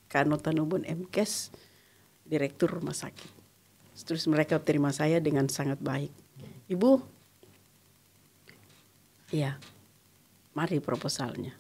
Kano Tanubun MKes, Direktur Rumah Sakit. Terus mereka terima saya dengan sangat baik. Ibu, ya, mari proposalnya.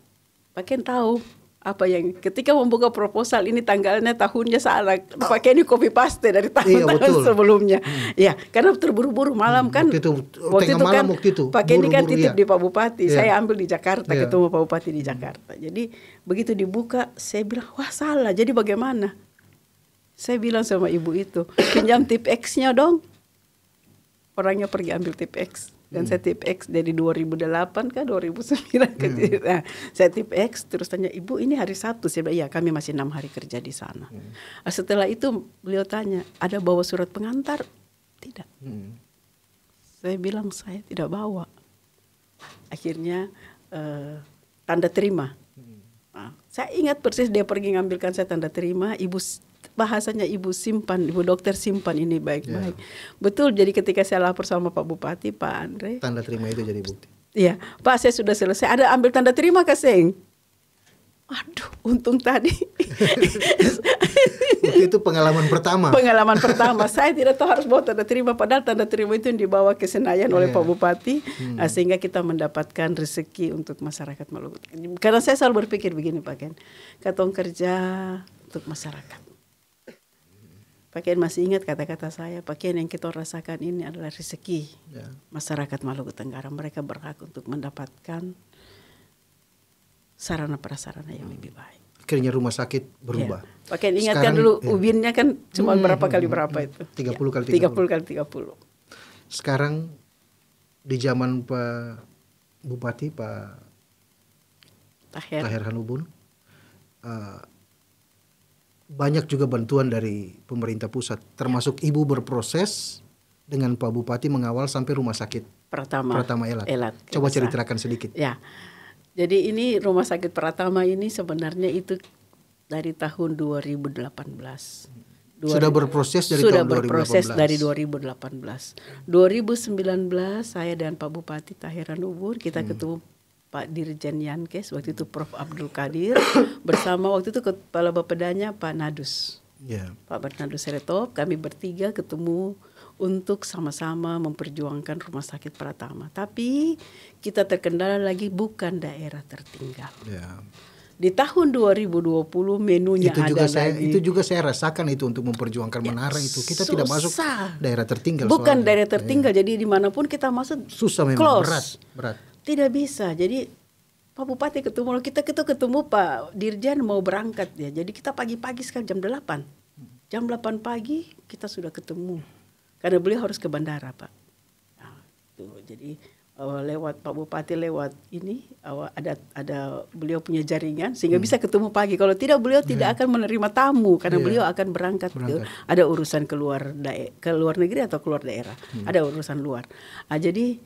Pakai tahu apa yang ketika membuka proposal ini tanggalnya tahunnya salah, pakai ini copy paste dari tahun-tahun sebelumnya. Ya, karena terburu-buru malam kan. Waktu itu kan pakai ini kan titip di Pak Bupati. Saya ambil di Jakarta, ketemu Pak Bupati di Jakarta. Jadi begitu dibuka, saya bilang wah salah. Jadi bagaimana? Saya bilang sama ibu itu, pinjam tip X-nya dong. Orangnya pergi ambil tip X. Dan saya tip X dari 2008 ke 2009 nah, saya tip X terus tanya ibu ini hari Sabtu, saya bilang iya kami masih 6 hari kerja di sana. Setelah itu beliau tanya ada bawa surat pengantar? Tidak. Saya bilang saya tidak bawa. Akhirnya tanda terima. Saya ingat persis dia pergi ngambilkan saya tanda terima, bahasanya ibu dokter simpan ini baik-baik. Betul, jadi ketika saya lapor sama Pak Bupati, Pak Andre. Tanda terima itu jadi bukti. Iya, Pak saya sudah selesai. Ada ambil tanda terima Kaseng? Aduh, untung tadi. Itu pengalaman pertama. Pengalaman pertama. Saya tidak tahu harus bawa tanda terima. Padahal tanda terima itu yang dibawa ke Senayan oleh Pak Bupati. Sehingga kita mendapatkan rezeki untuk masyarakat Maluku. Karena saya selalu berpikir begini Pak Ken. Katong kerja untuk masyarakat. Pak Ken masih ingat kata-kata saya, Pak Ken yang kita rasakan ini adalah rezeki masyarakat Maluku Tenggara. Mereka berhak untuk mendapatkan sarana prasarana yang lebih baik. Akhirnya rumah sakit berubah. Pak Ken ingatkan dulu ubinnya kan cuma berapa kali berapa itu? 30 kali 30 kali 30. Sekarang di zaman Pak Bupati Pak Taher Hanubun. Banyak juga bantuan dari pemerintah pusat, termasuk Ibu berproses dengan Pak Bupati mengawal sampai rumah sakit Pratama Elat. Coba ceritakan sedikit. Ya, jadi ini rumah sakit Pratama ini sebenarnya itu dari tahun 2018. Sudah berproses dari sudah tahun 2018. Berproses dari 2018. 2019 saya dan Pak Bupati Taher Hanubun kita ketemu Pak Dirjen Yankes, waktu itu Prof. Abdul Qadir, bersama waktu itu Kepala Bapedanya Pak Nadus. Pak Bernardus Seretop, kami bertiga ketemu untuk sama-sama memperjuangkan rumah sakit Pratama. Tapi kita terkendala lagi bukan daerah tertinggal. Di tahun 2020 menunya itu juga saya rasakan itu untuk memperjuangkan menara itu. Kita tidak masuk daerah tertinggal. Bukan daerah tertinggal, jadi dimanapun kita masuk susah memang, close. berat. Tidak bisa. Jadi Pak Bupati ketemu kita ketemu Pak Dirjen mau berangkat ya. Jadi kita pagi-pagi sekarang jam 8. Jam 8 pagi kita sudah ketemu. Karena beliau harus ke bandara, Pak. Nah, tuh, jadi lewat Pak Bupati lewat ini ada beliau punya jaringan sehingga bisa ketemu pagi. Kalau tidak beliau tidak akan menerima tamu karena beliau akan berangkat. Ada urusan ke luar negeri atau keluar daerah. Ada urusan luar. Nah, jadi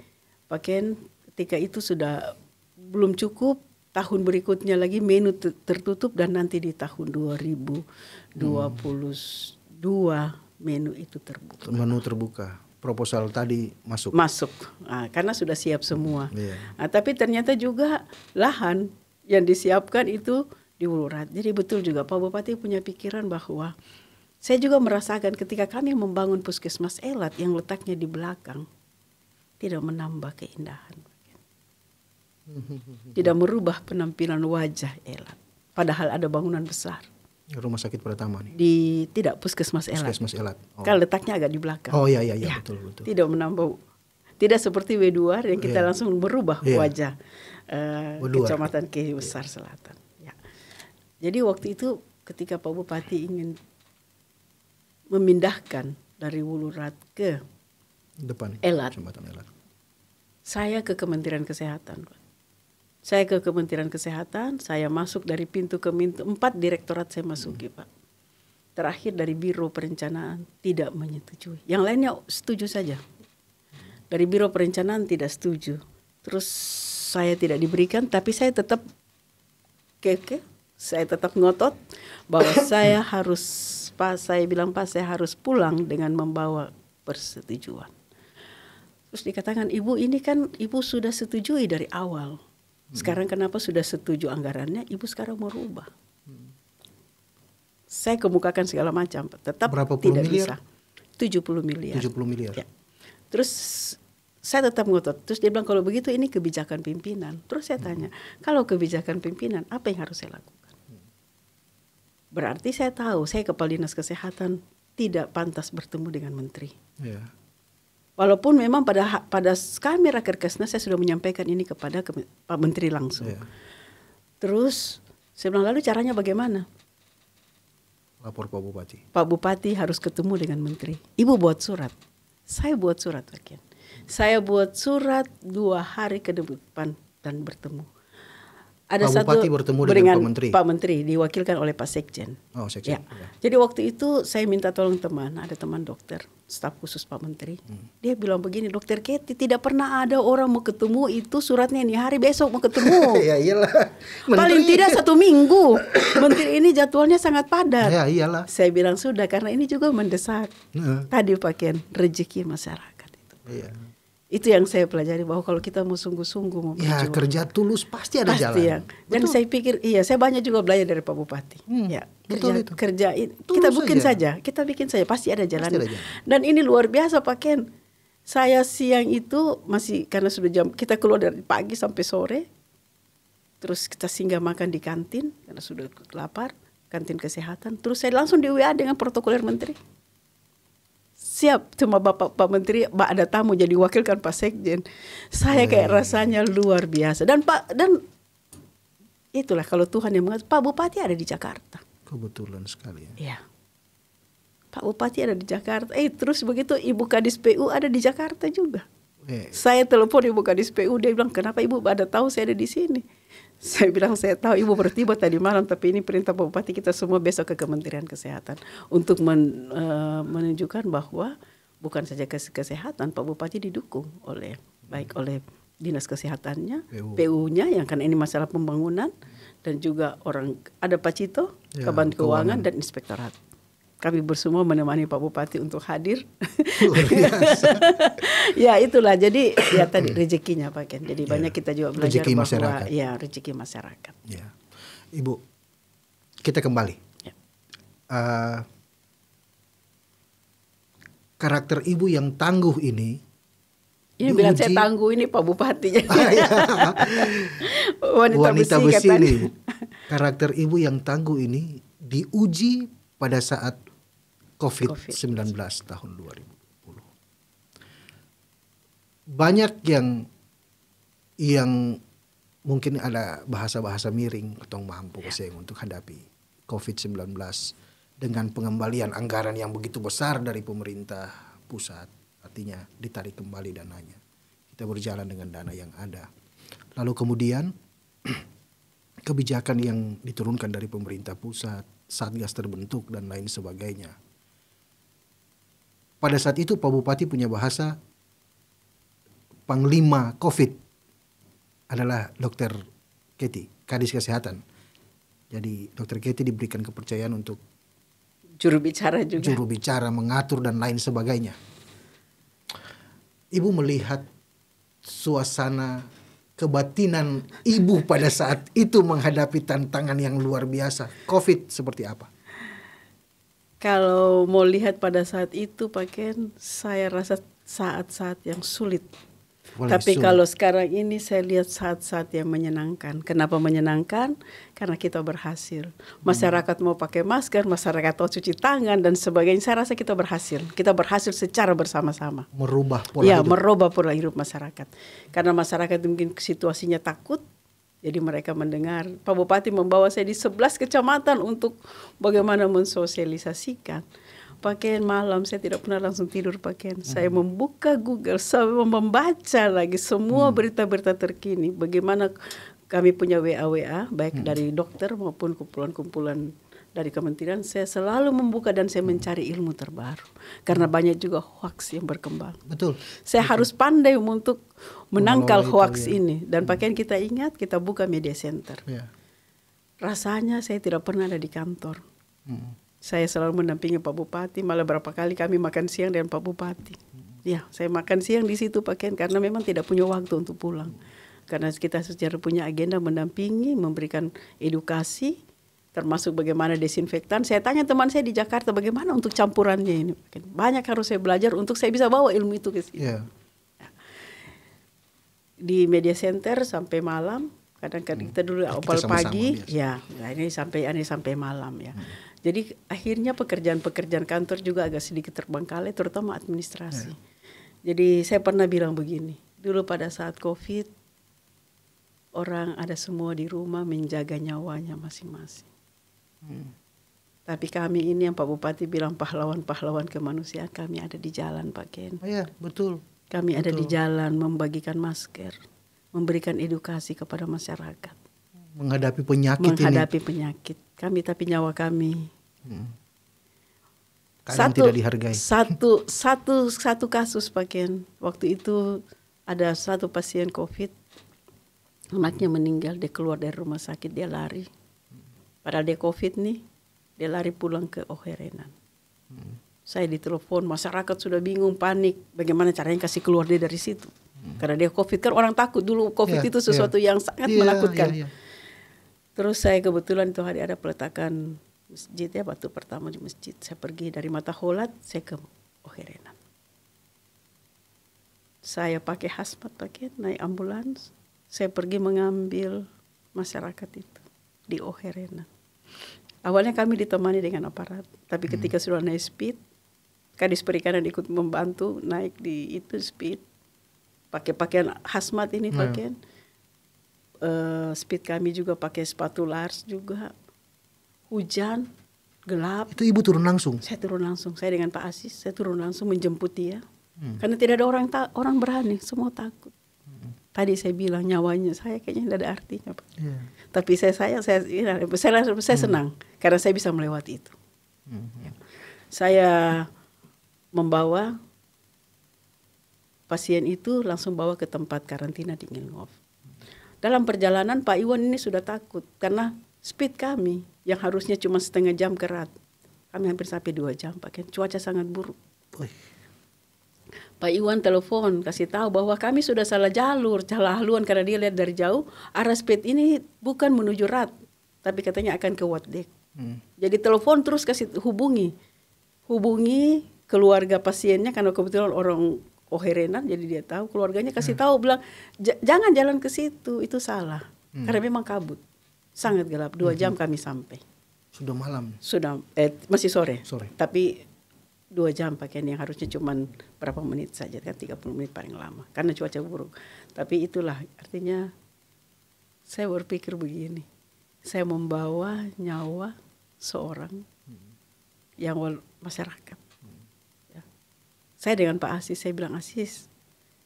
Pak Ken ketika itu sudah belum cukup, tahun berikutnya lagi menu tertutup dan nanti di tahun 2022 menu itu terbuka. Menu terbuka. Proposal tadi masuk. Nah, karena sudah siap semua. Nah, tapi ternyata juga lahan yang disiapkan itu di Wulurat. Jadi betul juga Pak Bupati punya pikiran bahwa saya juga merasakan ketika kami membangun Puskesmas Elat yang letaknya di belakang tidak menambah keindahan. Tidak merubah penampilan wajah Elat. Padahal ada bangunan besar. Rumah sakit Pratama nih. Tidak Puskesmas Elat. Puskesmas Elat. Kan letaknya agak di belakang. Oh iya betul. Tidak menambah. Tidak seperti Weduar yang kita langsung merubah wajah Kecamatan Kehi Besar Selatan. Ya. Jadi waktu itu ketika Pak Bupati ingin memindahkan dari Wulurat ke depan Elat. Jembatan Elat. Saya ke Kementerian Kesehatan, Pak. Saya ke Kementerian Kesehatan, saya masuk dari pintu ke pintu, 4 direktorat saya masuki, Pak. Terakhir dari Biro Perencanaan tidak menyetujui. Yang lainnya setuju saja. Dari Biro Perencanaan tidak setuju. Terus saya tidak diberikan, tapi saya tetap saya tetap ngotot bahwa saya harus, Pak, saya bilang Pak, saya harus pulang dengan membawa persetujuan. Terus dikatakan, Ibu ini kan Ibu sudah setujui dari awal. Sekarang kenapa sudah setuju anggarannya, Ibu sekarang mau rubah. Saya kemukakan segala macam, tetap berapa tidak miliar? Bisa. 70 miliar. 70 miliar. Ya. Terus saya tetap ngotot. Terus dia bilang kalau begitu ini kebijakan pimpinan. Terus saya tanya, kalau kebijakan pimpinan apa yang harus saya lakukan? Berarti saya tahu, saya Kepala Dinas Kesehatan tidak pantas bertemu dengan menteri. Walaupun memang pada kami Rakerkesnas saya sudah menyampaikan ini kepada Pak Menteri langsung. Terus saya bilang lalu caranya bagaimana? Lapor Pak Bupati. Pak Bupati harus ketemu dengan Menteri. Ibu buat surat. Saya buat surat, Pak. Saya buat surat 2 hari ke depan dan bertemu. Ada Pak Bupati bertemu dengan Pak Menteri. Pak Menteri diwakilkan oleh Pak Sekjen. Oh, Sekjen. Ya. Jadi waktu itu saya minta tolong teman, ada teman dokter, staf khusus Pak Menteri. Dia bilang begini, Dokter Keti, tidak pernah ada orang mau ketemu itu suratnya ini hari besok mau ketemu. Ya iyalah. Paling tidak 1 minggu. Menteri ini jadwalnya sangat padat. Ya iyalah. Saya bilang sudah karena ini juga mendesak. Tadi pakaian rezeki masyarakat itu. Iya. Itu yang saya pelajari bahwa kalau kita mau sungguh-sungguh mau ya kerja tulus pasti ada jalan. Ya. Dan betul. Saya pikir saya banyak juga belajar dari Pak Bupati. Ya, kerjain kita bikin saja, kita bikin saja pasti ada jalan. Dan ini luar biasa Pak Ken. Saya siang itu masih karena sudah jam kita keluar dari pagi sampai sore. Terus kita singgah makan di kantin karena sudah lapar, kantin kesehatan. Terus saya langsung di WA dengan protokoler menteri. Siap, cuma Pak Menteri ada tamu jadi wakilkan Pak Sekjen. Saya kayak rasanya luar biasa. Dan itulah kalau Tuhan yang mengatakan Pak Bupati ada di Jakarta. Kebetulan sekali ya. Iya. Pak Bupati ada di Jakarta. Terus begitu Ibu Kadis PU ada di Jakarta juga. Saya telepon Ibu Kadis PU, dia bilang kenapa Ibu ada tahu saya ada di sini. Saya bilang saya tahu ibu baru tiba tadi malam, tapi ini perintah Pak Bupati kita semua besok ke Kementerian Kesehatan untuk menunjukkan bahwa bukan saja kesehatan, Pak Bupati didukung oleh baik oleh dinas kesehatannya, PU-nya yang kan ini masalah pembangunan, dan juga ada Pak Cito, Kaban Keuangan dan Inspektorat. Kami bersemua menemani Pak Bupati untuk hadir. Luar biasa. Ya itulah, jadi ya tadi rezekinya Pak Ken. Jadi banyak kita juga belajar rezeki bahwa masyarakat. Ya rezeki masyarakat. Ya. Ibu, kita kembali. Ya. Karakter ibu yang tangguh ini. Ini bilang saya tangguh ini Pak Bupati. Wanita besi ini. Karakter ibu yang tangguh ini diuji pada saat COVID-19 tahun 2020. Banyak yang mungkin ada bahasa-bahasa miring atau mampu untuk hadapi COVID-19 dengan pengembalian anggaran yang begitu besar dari pemerintah pusat. Artinya ditarik kembali dananya. Kita berjalan dengan dana yang ada. Lalu kemudian kebijakan yang diturunkan dari pemerintah pusat, Satgas terbentuk dan lain sebagainya. Pada saat itu Pak Bupati punya bahasa Panglima COVID adalah Dr. Kety, Kadis Kesehatan. Jadi Dr. Kety diberikan kepercayaan untuk juru bicara mengatur dan lain sebagainya. Ibu melihat suasana kebatinan ibu pada saat itu menghadapi tantangan yang luar biasa. COVID seperti apa? Kalau mau lihat pada saat itu Pak Ken, saya rasa saat-saat yang sulit. Tapi kalau sekarang ini saya lihat saat-saat yang menyenangkan. Kenapa menyenangkan? Karena kita berhasil. Masyarakat mau pakai masker, masyarakat mau cuci tangan dan sebagainya. Saya rasa kita berhasil. Kita berhasil secara bersama-sama. Merubah pola hidup. Merubah pola hidup masyarakat. Karena masyarakat mungkin situasinya takut. Jadi mereka mendengar. Pak Bupati membawa saya di 11 kecamatan untuk bagaimana mensosialisasikan. Pakaian malam saya tidak pernah langsung tidur pakaian. Saya membuka Google, saya membaca lagi semua berita-berita terkini. Bagaimana kami punya WA baik dari dokter maupun kumpulan-kumpulan dari kementerian. Saya selalu membuka dan saya mencari ilmu terbaru. Karena banyak juga hoax yang berkembang. Betul. Saya harus pandai untuk menangkal hoax ini. Dan pakaian kita ingat, kita buka media center. Rasanya saya tidak pernah ada di kantor. Saya selalu mendampingi Pak Bupati, malah berapa kali kami makan siang dengan Pak Bupati. Ya, saya makan siang di situ pakaian karena memang tidak punya waktu untuk pulang. Karena kita secara punya agenda mendampingi, memberikan edukasi, termasuk bagaimana desinfektan. Saya tanya teman saya di Jakarta bagaimana untuk campurannya ini. Banyak harus saya belajar untuk saya bisa bawa ilmu itu ke sini. Di media center sampai malam. Kadang-kadang kita dulu opal pagi, ini sampai malam ya. Jadi akhirnya pekerjaan-pekerjaan kantor juga agak sedikit terbengkalai, terutama administrasi. Jadi saya pernah bilang begini, dulu pada saat COVID, orang ada semua di rumah menjaga nyawanya masing-masing. Tapi kami ini yang Pak Bupati bilang pahlawan-pahlawan kemanusiaan, kami ada di jalan Pak Ken. Betul. Kami ada di jalan membagikan masker, memberikan edukasi kepada masyarakat. Menghadapi penyakit kami, tapi nyawa kami. Tidak dihargai. Satu kasus Pak Ken. Waktu itu ada satu pasien COVID, anaknya meninggal, dia keluar dari rumah sakit, dia lari. Padahal dia COVID nih, dia lari pulang ke Oherenan. Saya ditelepon, masyarakat sudah bingung, panik, bagaimana caranya kasih keluar dia dari situ. Karena dia COVID, kan orang takut dulu COVID itu sesuatu yang sangat menakutkan. Terus saya kebetulan itu hari ada peletakan masjid batu pertama di masjid. Saya pergi dari Mataholat, saya ke Oherenan. Saya pakai hazmat paket, naik ambulans. Saya pergi mengambil masyarakat itu di Oherenan. Awalnya kami ditemani dengan aparat, tapi ketika sudah naik speed, Kadis Perikanan ikut membantu naik di itu speed. Pakai pakaian hazmat ini pakaian. Speed kami juga pakai sepatu Lars juga. Hujan, gelap. Itu ibu turun langsung? Saya turun langsung. Saya dengan Pak Asis, saya turun langsung menjemput dia. Karena tidak ada orang berani, semua takut. Tadi saya bilang nyawanya saya kayaknya tidak ada artinya, Pak. Tapi saya senang karena saya bisa melewati itu. Saya membawa pasien itu langsung bawa ke tempat karantina di Ngilngov. Dalam perjalanan Pak Iwan ini sudah takut karena speed kami yang harusnya cuma setengah jam kerat. Kami hampir sampai 2 jam, Pak. Cuaca sangat buruk. Pak Iwan telepon kasih tahu bahwa kami sudah salah jalur, salah haluan karena dia lihat dari jauh arah speed ini bukan menuju Rat, tapi katanya akan ke Watdek. Jadi telepon terus kasih hubungi keluarga pasiennya karena kebetulan orang Oherenan, jadi dia tahu keluarganya kasih tahu bilang jangan jalan ke situ, itu salah karena memang kabut, sangat gelap. 2 jam kami sampai. Sudah malam. Sudah masih sore. Tapi 2 jam pakaian yang harusnya cuma berapa menit saja kan, 30 menit paling lama karena cuaca buruk. Tapi itulah artinya saya berpikir begini, saya membawa nyawa seorang yang masyarakat. Ya. Saya dengan Pak Asis, saya bilang Asis,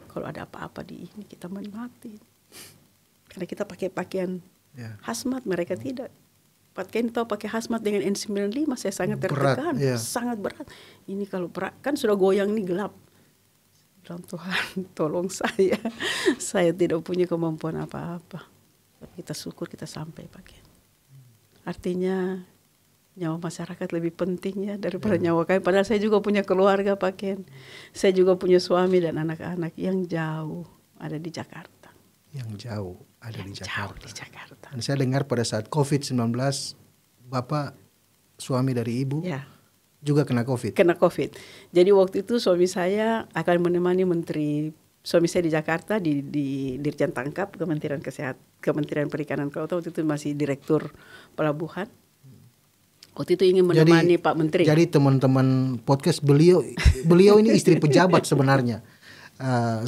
kalau ada apa-apa di ini kita mati. Karena kita pakai pakaian hazmat, mereka tidak. Pakaian tahu pakai hazmat dengan N95, saya sangat tertekan, sangat berat. Ini kalau berat kan sudah goyang nih gelap. Bilang Tuhan tolong saya tidak punya kemampuan apa-apa. Tapi kita syukur kita sampai pakaian. Artinya nyawa masyarakat lebih penting ya daripada nyawa kami. Padahal saya juga punya keluarga pakaian. Saya juga punya suami dan anak-anak yang jauh ada di Jakarta. Yang jauh ada di Jakarta. Jauh di Jakarta. Dan saya dengar pada saat COVID-19 Bapak suami dari Ibu juga kena COVID. Kena COVID. Jadi waktu itu suami saya akan menemani suami saya di Jakarta di Dirjen Tangkap Kementerian Kesehatan, Kementerian Perikanan Kelautan, waktu itu masih Direktur Pelabuhan. Waktu itu ingin menemani Pak Menteri. Jadi teman-teman podcast beliau ini istri pejabat sebenarnya.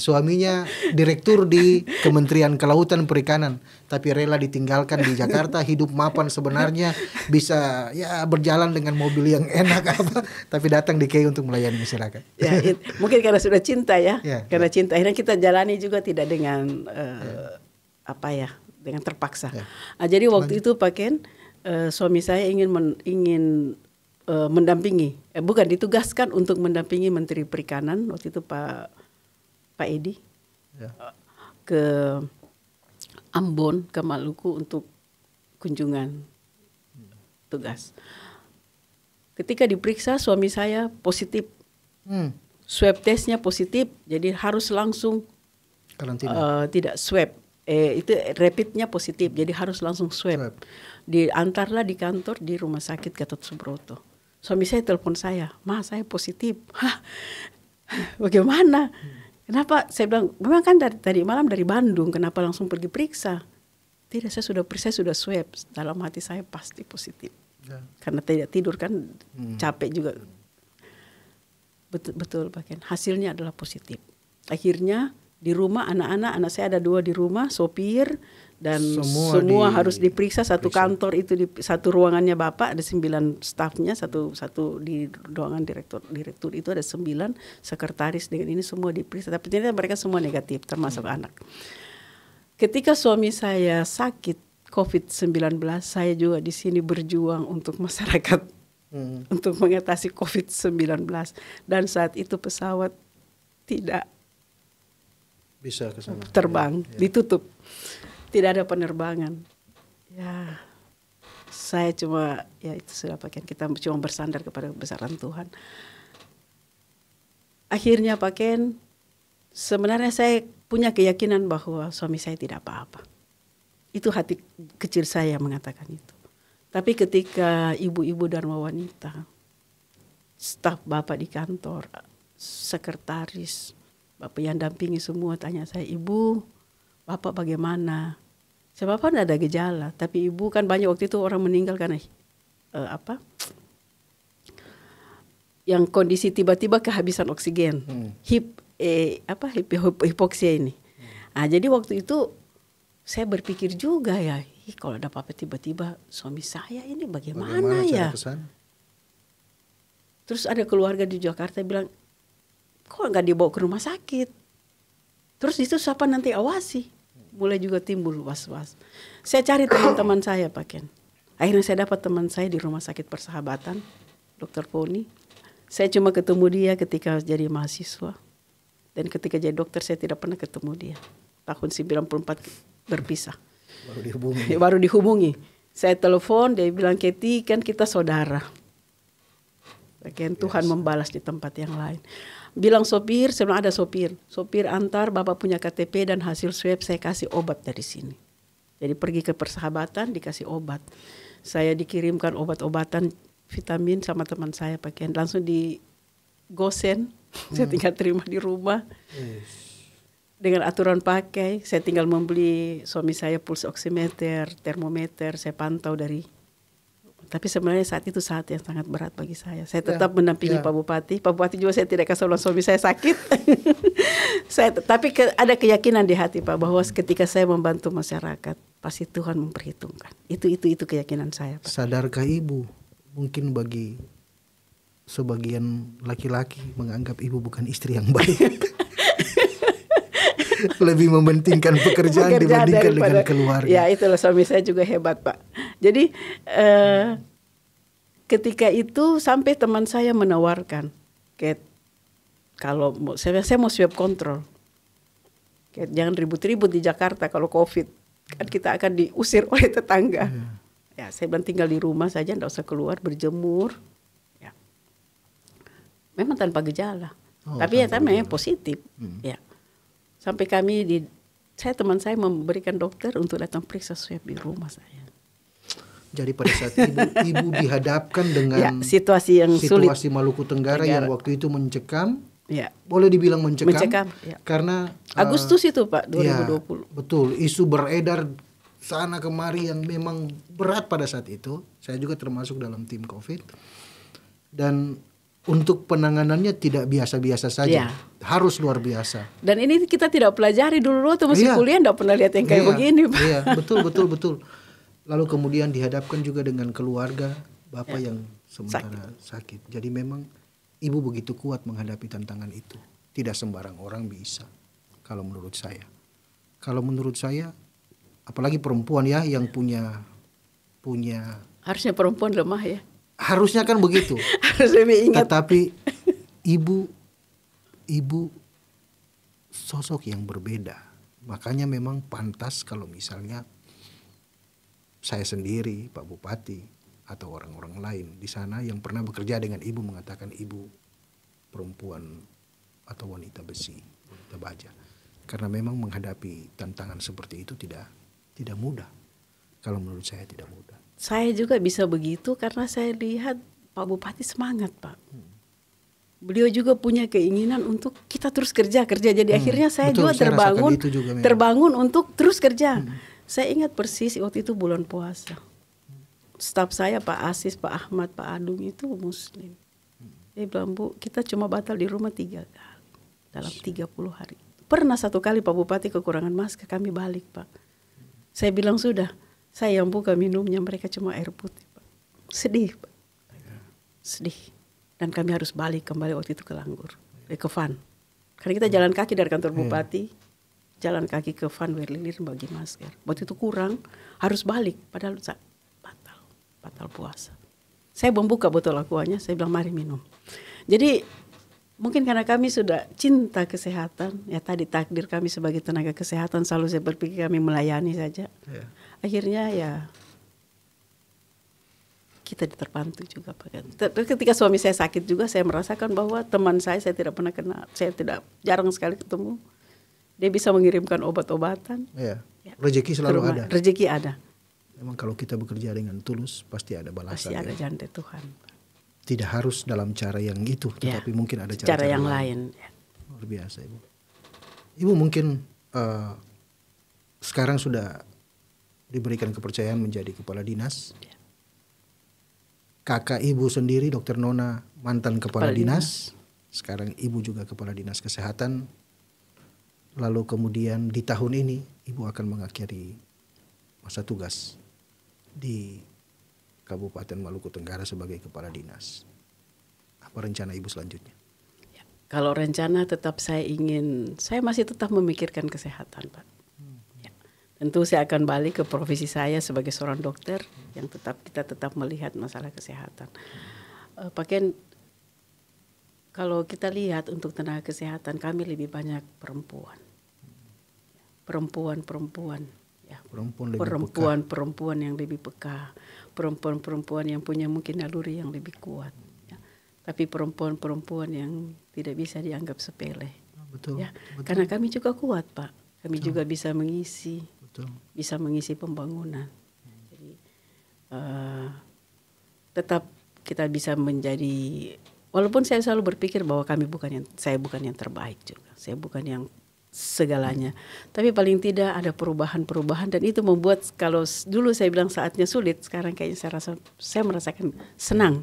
Suaminya direktur di Kementerian Kelautan Perikanan, tapi rela ditinggalkan di Jakarta, hidup mapan sebenarnya, bisa ya berjalan dengan mobil yang enak tapi datang di KEI untuk melayani masyarakat. Mungkin karena sudah cinta karena cinta akhirnya kita jalani juga tidak dengan dengan terpaksa. Jadi waktu itu suami saya ingin mendampingi, bukan ditugaskan untuk mendampingi Menteri Perikanan waktu itu Pak Edi ke Ambon, ke Maluku untuk kunjungan tugas. Ketika diperiksa suami saya positif, swab testnya positif, jadi harus langsung karantina. Tidak swab, itu rapidnya positif, jadi harus langsung swab. Diantarlah di kantor di Rumah Sakit Gatot Subroto. Suami saya telepon saya, "Ma, saya positif." Hah, bagaimana? Kenapa? Saya bilang, memang kan tadi malam dari Bandung, kenapa langsung pergi periksa? Tidak, saya sudah swab. Dalam hati saya pasti positif. Karena tidak tidur kan, capek juga. Betul pakaian. Hasilnya adalah positif. Akhirnya di rumah anak saya ada 2 di rumah, sopir dan semua harus diperiksa. Satu kantor itu di satu ruangannya Bapak ada 9 stafnya, satu di ruangan direktur itu ada 9 sekretaris dengan ini semua diperiksa. Tapi ternyata mereka semua negatif termasuk anak. Ketika suami saya sakit COVID-19, saya juga di sini berjuang untuk masyarakat untuk mengatasi COVID-19 dan saat itu pesawat tidak bisa ke sana. Terbang, ditutup. Tidak ada penerbangan. Ya, saya cuma itu sudah pakaian, kita cuma bersandar kepada kebesaran Tuhan. Akhirnya pakaian, sebenarnya saya punya keyakinan bahwa suami saya tidak apa-apa. Itu hati kecil saya mengatakan itu. Tapi ketika ibu-ibu Dharma Wanita, staf Bapak di kantor, sekretaris, Bapak yang dampingi semua tanya saya, "Ibu, Bapak bagaimana?" Saya, "Bapak tidak ada gejala, tapi Ibu kan banyak waktu itu orang meninggal karena yang kondisi tiba-tiba kehabisan oksigen, hipoksia ini." Jadi waktu itu saya berpikir juga ya, kalau ada apa-apa tiba-tiba suami saya ini bagaimana ya? Terus ada keluarga di Jakarta bilang, "Kok nggak dibawa ke rumah sakit?" Terus itu siapa nanti awasi? Mulai juga timbul was-was. Saya cari teman-teman saya Pak Ken. Akhirnya saya dapat teman saya di Rumah Sakit Persahabatan, Dr. Poni. Saya cuma ketemu dia ketika jadi mahasiswa. Dan ketika jadi dokter saya tidak pernah ketemu dia. Tahun 94 berpisah. Baru dihubungi. Saya telepon, dia bilang, Keti kan kita saudara. Bagian Tuhan membalas di tempat yang lain. Bilang sopir, sebelum ada sopir. Sopir antar, Bapak punya KTP dan hasil swab, saya kasih obat dari sini. Jadi pergi ke Persahabatan, dikasih obat. Saya dikirimkan obat-obatan, vitamin sama teman saya pakai. Langsung di gosen, saya tinggal terima di rumah. Dengan aturan pakai, saya tinggal membeli suami saya pulse oximeter, termometer, saya pantau dari. Tapi sebenarnya saat itu saat yang sangat berat bagi saya. Saya tetap menampingi Pak Bupati. Pak Bupati juga saya tidak kasih suami saya sakit. Tapi ada keyakinan di hati Pak bahwa ketika saya membantu masyarakat, pasti Tuhan memperhitungkan. Itu keyakinan saya Pak. Sadarkah Ibu, mungkin bagi sebagian laki-laki menganggap Ibu bukan istri yang baik. Lebih mementingkan pekerjaan dibandingkan dengan keluarga. Ya itulah suami saya juga hebat Pak. Jadi ketika itu sampai teman saya menawarkan, kalau saya mau swab kontrol, jangan ribut-ribut di Jakarta kalau COVID, kan kita akan diusir oleh tetangga. Ya saya bilang tinggal di rumah saja, tidak usah keluar, berjemur. Ya. Memang tanpa gejala, tapi ya memang positif. Ya. Sampai teman saya memberikan dokter untuk datang periksa swab di rumah saya. Jadi pada saat ibu dihadapkan dengan situasi yang sulit. Situasi Maluku Tenggara yang waktu itu mencekam. Boleh dibilang mencekam. Karena Agustus itu Pak 2020. Ya, betul, isu beredar sana kemari yang memang berat pada saat itu. Saya juga termasuk dalam tim COVID. Dan untuk penanganannya tidak biasa-biasa saja, harus luar biasa. Dan ini kita tidak pelajari dulu waktu masih kuliah, tidak pernah lihat yang kayak begini Pak. Iya, betul. Lalu kemudian dihadapkan juga dengan keluarga Bapak yang sementara sakit. Jadi memang Ibu begitu kuat menghadapi tantangan itu. Tidak sembarang orang bisa, kalau menurut saya. Kalau menurut saya, apalagi perempuan ya yang punya. Harusnya perempuan lemah ya. Harusnya kan begitu. Harus lebih ingat. Tetapi ibu sosok yang berbeda. Makanya memang pantas kalau misalnya saya sendiri, Pak Bupati atau orang-orang lain di sana yang pernah bekerja dengan ibu mengatakan ibu perempuan atau wanita besi, wanita baja. Karena memang menghadapi tantangan seperti itu tidak mudah. Kalau menurut saya tidak mudah. Saya juga bisa begitu karena saya lihat Pak Bupati semangat Pak. Beliau juga punya keinginan untuk kita terus kerja. Jadi akhirnya saya juga terbangun untuk terus kerja. Saya ingat persis waktu itu bulan puasa. Staf saya Pak Asis, Pak Ahmad, Pak Adung itu Muslim. Dia bilang, Bu, kita cuma batal di rumah 3 kali dalam 30 hari. Pernah 1 kali Pak Bupati kekurangan masker, kami balik Pak. Saya bilang sudah. Saya yang buka minumnya, mereka cuma air putih Pak. Sedih Pak. Sedih. Dan kami harus balik kembali waktu itu ke Langgur. Ke Van. Karena kita jalan kaki dari kantor Bupati. Jalan kaki ke Van Werlilir bagi masker. Waktu itu kurang, harus balik. Padahal batal puasa. Saya membuka botol aquanya, saya bilang mari minum. Jadi mungkin karena kami sudah cinta kesehatan. Ya tadi takdir kami sebagai tenaga kesehatan selalu saya berpikir kami melayani saja. Akhirnya ya kita terbantu juga Pak. Ketika suami saya sakit juga saya merasakan bahwa teman saya tidak pernah kenal, saya jarang sekali ketemu. Dia bisa mengirimkan obat-obatan. Rezeki selalu ada. Rezeki ada. Memang kalau kita bekerja dengan tulus pasti ada balasan. Pasti ada janji Tuhan. Tidak harus dalam cara yang itu, tetapi mungkin ada cara yang lain. Luar biasa Ibu. Ibu mungkin sekarang sudah diberikan kepercayaan menjadi kepala dinas. Kakak Ibu sendiri Dr. Nona mantan kepala dinas. Sekarang Ibu juga kepala dinas kesehatan. Lalu kemudian di tahun ini Ibu akan mengakhiri masa tugas di Kabupaten Maluku Tenggara sebagai kepala dinas. Apa rencana Ibu selanjutnya? Kalau rencana tetap saya masih tetap memikirkan kesehatan, Pak. Ya. Tentu saya akan balik ke profesi saya sebagai seorang dokter yang kita tetap melihat masalah kesehatan. Pak Ken, kalau kita lihat untuk tenaga kesehatan kami lebih banyak perempuan. Perempuan ya. Perempuan yang lebih peka, perempuan yang punya mungkin naluri yang lebih kuat. Tapi perempuan yang tidak bisa dianggap sepele. Betul, ya. betul. Karena kami juga kuat, Pak. Kami juga bisa mengisi, bisa mengisi pembangunan. Jadi tetap kita bisa menjadi, walaupun saya selalu berpikir bahwa saya bukan yang terbaik juga. Saya bukan yang segalanya. Tapi paling tidak ada perubahan-perubahan, dan itu membuat, kalau dulu saya bilang saatnya sulit, sekarang kayaknya saya merasakan senang.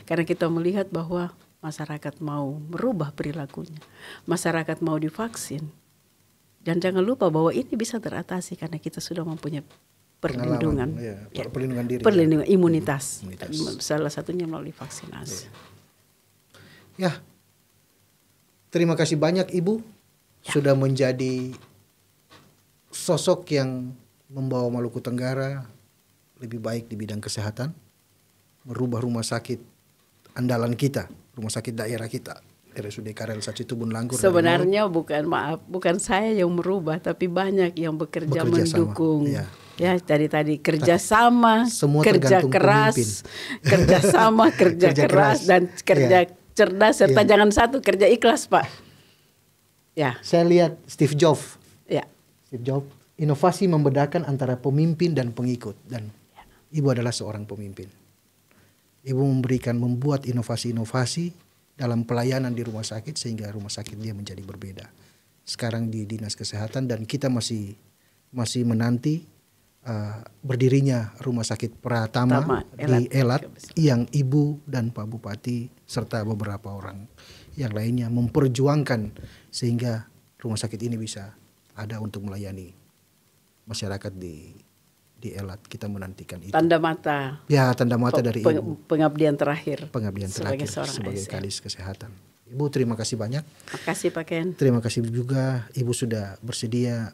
Karena kita melihat bahwa masyarakat mau merubah perilakunya. Masyarakat mau divaksin. Dan jangan lupa bahwa ini bisa teratasi karena kita sudah mempunyai perlindungan. Perlindungan diri. Perlindungan imunitas. Salah satunya melalui vaksinasi. Ya. Terima kasih banyak Ibu. Sudah menjadi sosok yang membawa Maluku Tenggara lebih baik di bidang kesehatan. Merubah rumah sakit andalan kita, rumah sakit daerah kita, RSUD Karel Sacitubun Langgur. Sebenarnya bukan saya yang merubah, tapi banyak yang bekerja mendukung. Ya, tadi kerjasama, kerja keras, kerjasama, kerja keras, dan kerja cerdas, serta jangan satu, kerja ikhlas, Pak. Ya. Saya lihat Steve Jobs. Ya. Steve Jobs, inovasi membedakan antara pemimpin dan pengikut, dan Ibu adalah seorang pemimpin. Ibu membuat inovasi-inovasi dalam pelayanan di rumah sakit sehingga rumah sakit dia menjadi berbeda. Sekarang di Dinas Kesehatan, dan kita masih menanti berdirinya Rumah Sakit Pratama di Elat yang Ibu dan Pak Bupati serta beberapa orang yang lainnya memperjuangkan sehingga rumah sakit ini bisa ada untuk melayani masyarakat di Elat. Kita menantikan itu. Tanda mata. Ya, tanda mata dari Ibu. Pengabdian terakhir. Sebagai Kadis Kesehatan. Ibu, terima kasih banyak. Terima kasih Pak Ken. Terima kasih juga Ibu sudah bersedia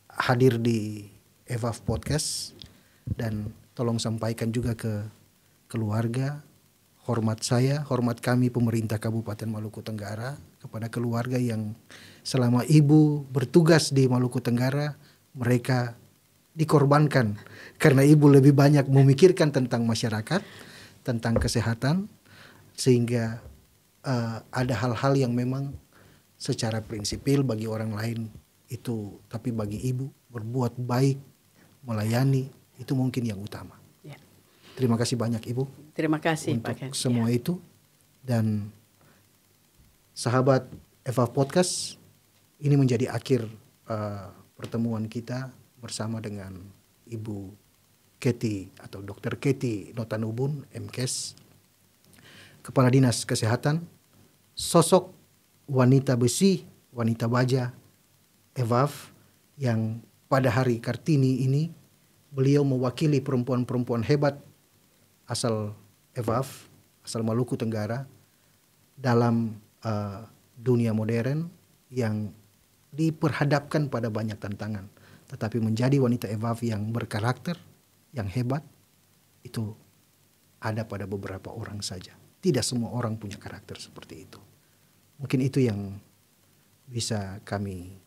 hadir di EVAF Podcast, dan tolong sampaikan juga ke keluarga hormat saya, hormat kami pemerintah Kabupaten Maluku Tenggara kepada keluarga yang selama Ibu bertugas di Maluku Tenggara mereka dikorbankan karena Ibu lebih banyak memikirkan tentang masyarakat, tentang kesehatan, sehingga ada hal-hal yang memang secara prinsipil bagi orang lain itu, tapi bagi Ibu berbuat baik, melayani itu mungkin yang utama. Ya. Terima kasih banyak Ibu. Terima kasih untuk Pak Ken. Semua itu, dan sahabat EVAF Podcast, ini menjadi akhir pertemuan kita bersama dengan Ibu Kety atau Dr. Kety Notanubun, MKes, Kepala Dinas Kesehatan, sosok wanita besi, wanita baja EVAF yang pada hari Kartini ini beliau mewakili perempuan-perempuan hebat asal EVAF, asal Maluku Tenggara dalam dunia modern yang diperhadapkan pada banyak tantangan. Tetapi menjadi wanita EVAF yang berkarakter, yang hebat, itu ada pada beberapa orang saja. Tidak semua orang punya karakter seperti itu. Mungkin itu yang bisa kami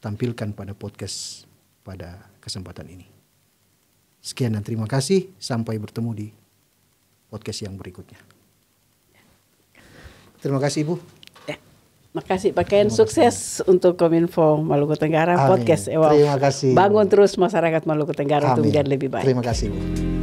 tampilkan pada podcast pada kesempatan ini. Sekian dan terima kasih. Sampai bertemu di podcast yang berikutnya. Terima kasih Ibu. Makasih Pak Ken, sukses untuk Kominfo Maluku Tenggara. Podcast EVAF. Terima kasih. Bangun terus masyarakat Maluku Tenggara untuk menjadi lebih baik. Terima kasih Bu.